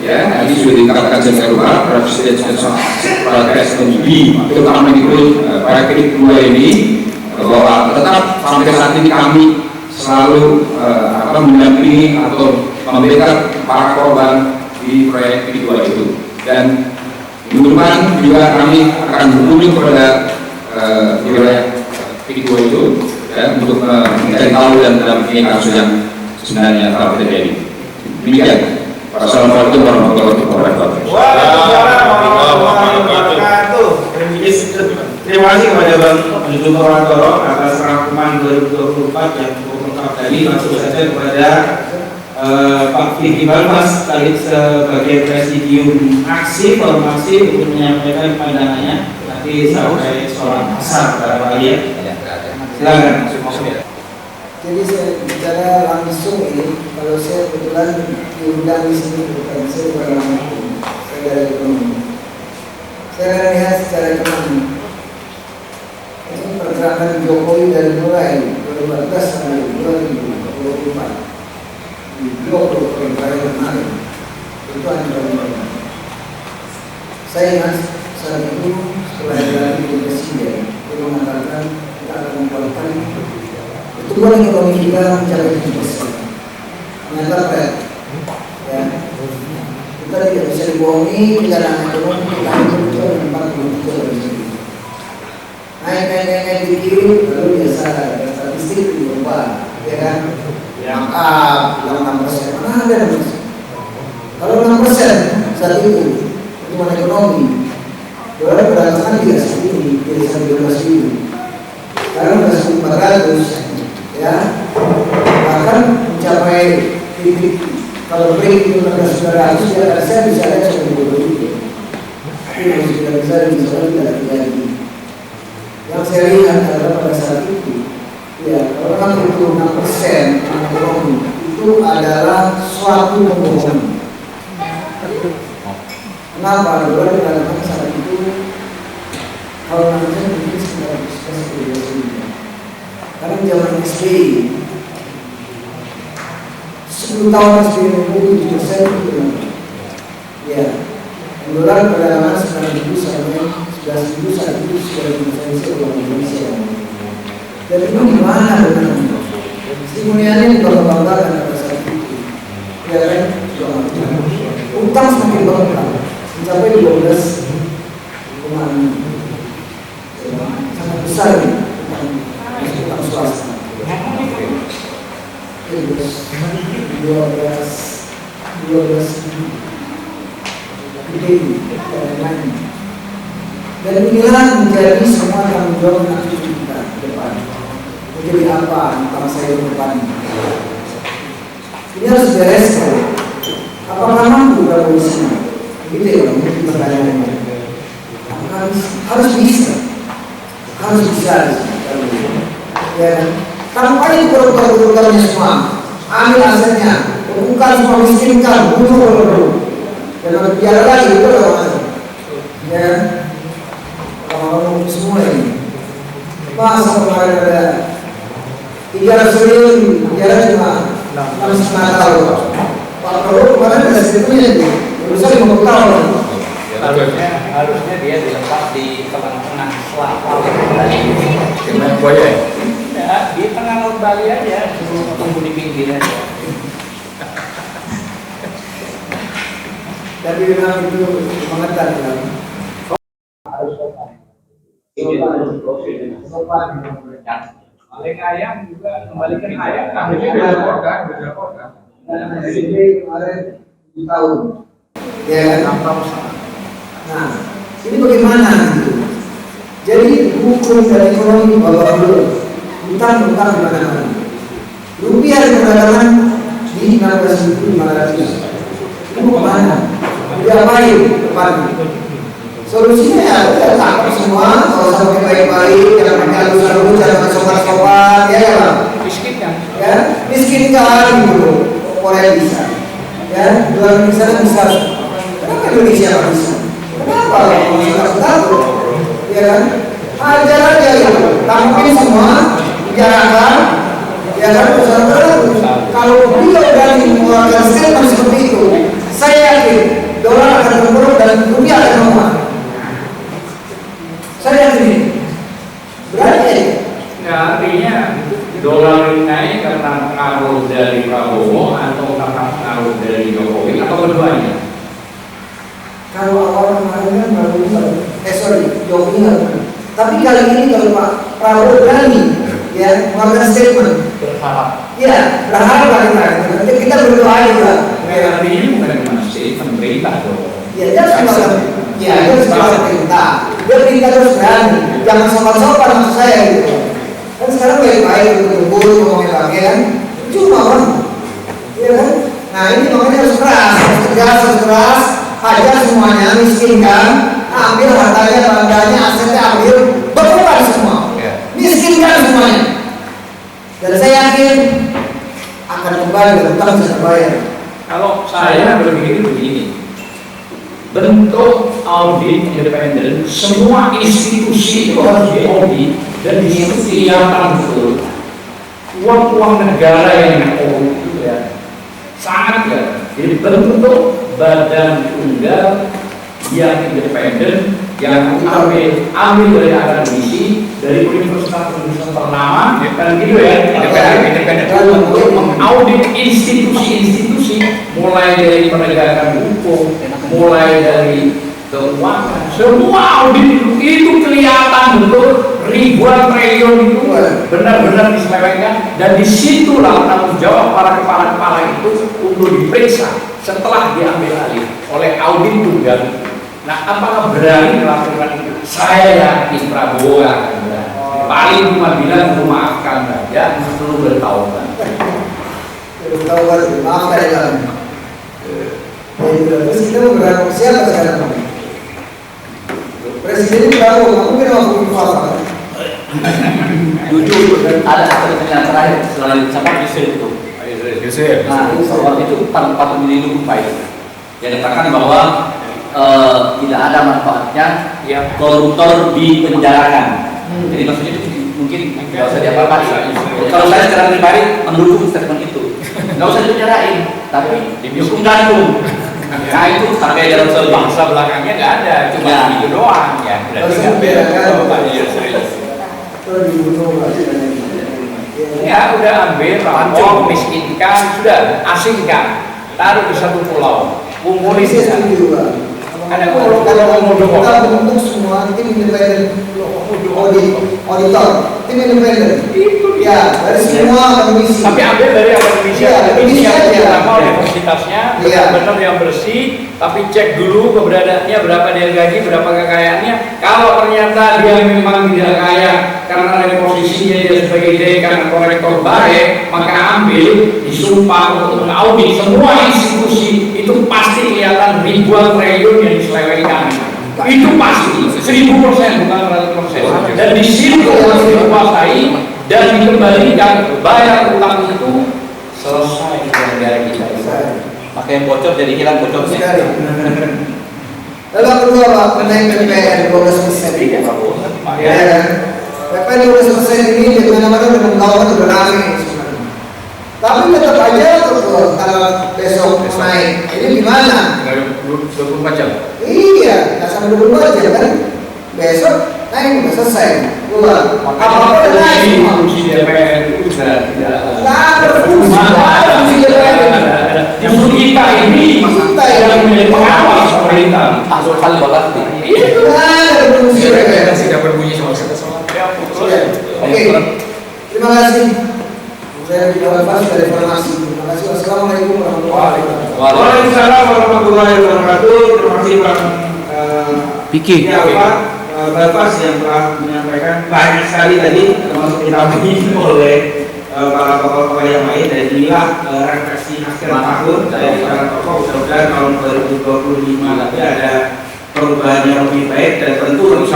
ya, ini sudah dikatakan secara luar pada presiden pada PSMB, terutama mengikut pada klinik kedua ini bahwa tetap sampai saat ini kami selalu mendampingi atau memberikan para korban di proyek kedua itu, dan minggu depan juga kami akan berkunjung kepada wilayah kedua itu ya, untuk mencari tahu dan mendampingi kasus yang sebenarnya telah terjadi. Demikian. Wassalamualaikum warahmatullahi wabarakatuh. Waalaikumsalam warahmatullahi wabarakatuh. Terima kasih kepada Bang Yudho Toro atas rangkuman 2024 yang cukup lengkap tadi. Langsung saja kepada Pak Vicky Balmas sebagai Presidium Aksi Formasi untuk menyampaikan pandangannya. Nanti sampai sholat asar barangkali ya. Silakan. Jadi saya bicara langsung ini, kalau saya kebetulan diundang di sini bukan saya bukan langsung, saya dari ekonomi. Saya akan lihat secara ekonomi. Ini pergerakan Jokowi dari mulai 2014 sampai 2024 di blok terakhir kemarin itu hanya banyak. Saya ingat saat itu setelah dilantik di presiden, dia mengatakan kita akan membuatkan pertumbuhan ekonomi kita mencapai 7%. Ternyata berat, ya. Kita tidak bisa dibohongi perjalanan ekonomi kita itu 43%. Naik dikit, lalu biasa statistik berubah, ya kan? Bilang 6%, mana ada 6%? Kalau 6% saat itu pertumbuhan ekonomi, dolar berdasarkan tidak segini, tidak sampai 12.000. Sekarang sudah 1.400, ya, bahkan mencapai titik kalau break itu 16.900 ya saya bisa lihat sampai 20.000. Tapi masih tidak bisa tidak terjadi. Yang saya lihat adalah pada saat itu, ya, kalau 66% ekonomi itu adalah suatu pembohongan. Kenapa? Dolar dikatakan saat itu kalau nanti mungkin sekitar 10%. Karena zaman SBY 10 tahun SBY 7% itu benar. Ya, dolar perdagangan 9.000 sampai 11.000 saat itu sudah diinvestasi oleh Indonesia. Dan itu gimana benarnya? Sri Mulyani dibangga-banggakan pada saat itu. Ya kan? Utang semakin bertambah mencapai 12,6. Sangat besar nih utang swasta. 12 gede dan inilah menjadi semua tanggung jawab nanti kita ke depan. Menjadi apa bangsa yang depan? Ini harus bereskan. Apakah mampu revolusi? Gitu ya, mungkin pertanyaannya. Harus bisa. Ya, tanpa itu produk-produknya semua, ambil asetnya, bukan semua miskinkan, bunuh. Dan biar lagi itu loh, ya, orang semua ini. Masa kemarin ada 300 triliun, biar cuma 6,5 tahun. Pak Prabowo kemarin ada segitu itu, berusaha 50 tahun. Harusnya dia dilepas di tengah-tengah selatan Bali. Gimana buaya? Ya, di tengah laut Bali aja, suruh tunggu di pinggir aja. Tapi memang itu mengetar kan. Paling ayam juga kembalikan ayam. Jadi kemarin di tahun, ya kan? Nah, ini bagaimana gitu? Jadi hukum dan ekonomi bapak dulu, utang di mana-mana. Rupiah perdagangan di 16.500. Ini mau kemana? Diapain depan? Solusinya ya tangkap semua, kalau sampai baik-baik, jangan pakai halus-halus, jangan sopan-sopan, ya Bang. Miskinkan. Ya, miskinkan gitu. Korea bisa, ya, luar Indonesia bisa. Kenapa Indonesia nggak bisa? Kenapa kalau kita takut? Ya kan? Ajar aja gitu. Tampilin semua, bicarakan, ya kan? Kalau beliau berani mengeluarkan statement seperti itu, saya yakin dolar akan turun dan rupiah akan menguat. Saya yakin. Berani ya? Nah, artinya dolar ini naik karena pengaruh dari Prabowo atau karena pengaruh dari Jokowi atau keduanya? Kalau awal kemarin kan Jokowi nggak. Tapi kali ini kalau Pak Prabowo berani, ya, mengeluarkan statement. Berharap. Ya, berharap kita berdoa juga. artinya bukan cuma pemerintah dong. Ya, dia harus melakukan perintah. Dia perintah terus berani. Jangan sopan-sopan maksud saya gitu. Kan sekarang baik-baik berkumpul ngomongin lagi kan. Cuma kan, iya kan? Nah ini makanya harus keras, harus keras. Hajar semuanya, miskinkan, ambil hartanya, bangganya, asetnya ambil, berkorban semua. Miskinkan semuanya. Dan saya yakin akan kembali berhutang bisa bayar. Kalau saya berpikir begini, bentuk audit independen, semua institusi itu harus diaudit dan di situ kelihatan betul uang negara yang diaudit itu ya sangat ya. Jadi bentuk badan tunggal yang independen yang ambil dari akademisi dari universitas ternama kan gitu ya, independen untuk mengaudit institusi-institusi mulai dari penegakan hukum, mulai dari keuangan, semua audit itu kelihatan betul ribuan triliun itu benar-benar diselewengkan, dan disitulah tanggung jawab para kepala-kepala itu untuk diperiksa setelah diambil alih oleh audit tunggal. Nah, apakah berani melakukan itu? Saya yakin Prabowo akan berani. Paling cuma bilang memaafkan saja, perlu bertaubat. Bertaubat, maafkan ya. Terus kita mau berani siapa sekarang? Presiden Prabowo, kamu kira waktu berkuasa? Jujur, ada satu pertanyaan terakhir selain siapa Yusril itu. Nah, soal itu patut dilindungi baik. Yang dikatakan bahwa tidak ada manfaatnya koruptor dipenjarakan. Jadi maksudnya itu mungkin nggak usah diapa-apain. Kalau saya secara pribadi mendukung statement itu, nggak usah dipenjarain, tapi dihukum gantung. Nah itu sampai dalam soal bangsa belakangnya nggak ada, cuma itu doang ya. Berarti nggak beda. Ya udah ambil, rampok, miskinkan, sudah asingkan, taruh di satu pulau, kumpulin di sana. Ada pulau kita bentuk semua tim independen auditor, tim independen. Itu ya dari semua komisi. Tapi ambil dari akademisi, akademisi yang pertama universitasnya benar-benar yang bersih, tapi cek dulu keberadaannya, berapa dia gaji, berapa kekayaannya. Kalau ternyata dia memang tidak kaya karena ada posisinya dia sebagai dekan atau rektor baik, maka ambil disumpah untuk mengaudit semua institusi. Itu pasti kelihatan ribuan triliun yang diselewengkan. Itu pasti 1000%, bukan 100%. Dan di situ harus dikuasai dan dikembalikan, bayar utang itu selesai negara kita. Maka yang bocor jadi hilang bocornya. Lalu kedua Pak, menaik PPN 12%. Iya Pak. Ya kan? PPN 12% ini di mana-mana udah menggaung, udah rame. Tapi tetap aja tuh kalau besok naik, ini gimana? 24 jam. Iya, nggak sampai 24 jam kan? Besok naik udah selesai. Keluar. Apa-apa udah naik. Fungsi DPR itu sudah tidak ada fungsi DPR. Justru kita ini yang menjadi pengawas pemerintah. Masuk kali balas nih. Itu ada fungsi DPR. Tidak berbunyi sama Oke, terima kasih. Saya Al-Fas dari Farmasi. Terima kasih. Wassalamualaikum warahmatullahi wabarakatuh. Waalaikumsalam warahmatullahi wabarakatuh. Terima kasih Pak Piki. Bapak yang telah menyampaikan banyak sekali tadi, termasuk ditambahin oleh para tokoh-tokoh yang lain. Dan inilah refleksi akhir tahun dari para tokoh. Mudah-mudahan tahun 2025 nanti ada perubahan yang lebih baik, dan tentu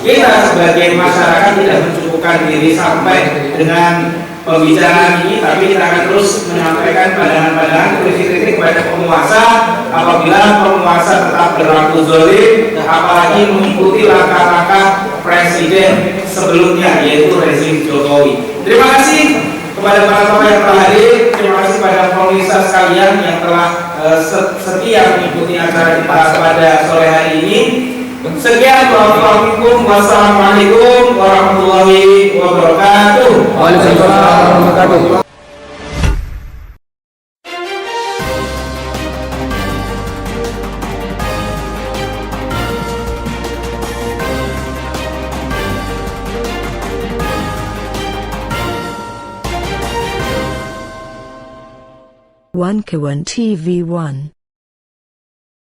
kita sebagai masyarakat tidak mencukupkan diri sampai dengan pembicaraan ini, tapi kita akan terus menyampaikan pandangan-pandangan, kritik-kritik kepada penguasa apabila penguasa tetap berlaku zalim, apalagi mengikuti langkah-langkah presiden sebelumnya, yaitu rezim Jokowi. Terima kasih kepada para tokoh yang telah hadir, terima kasih kepada pemirsa sekalian yang telah setia mengikuti acara kita pada sore hari ini. Sekian, wassalamualaikum warahmatullahi wabarakatuh. Waalaikumsalam warahmatullahi wabarakatuh. One Kawan TV 1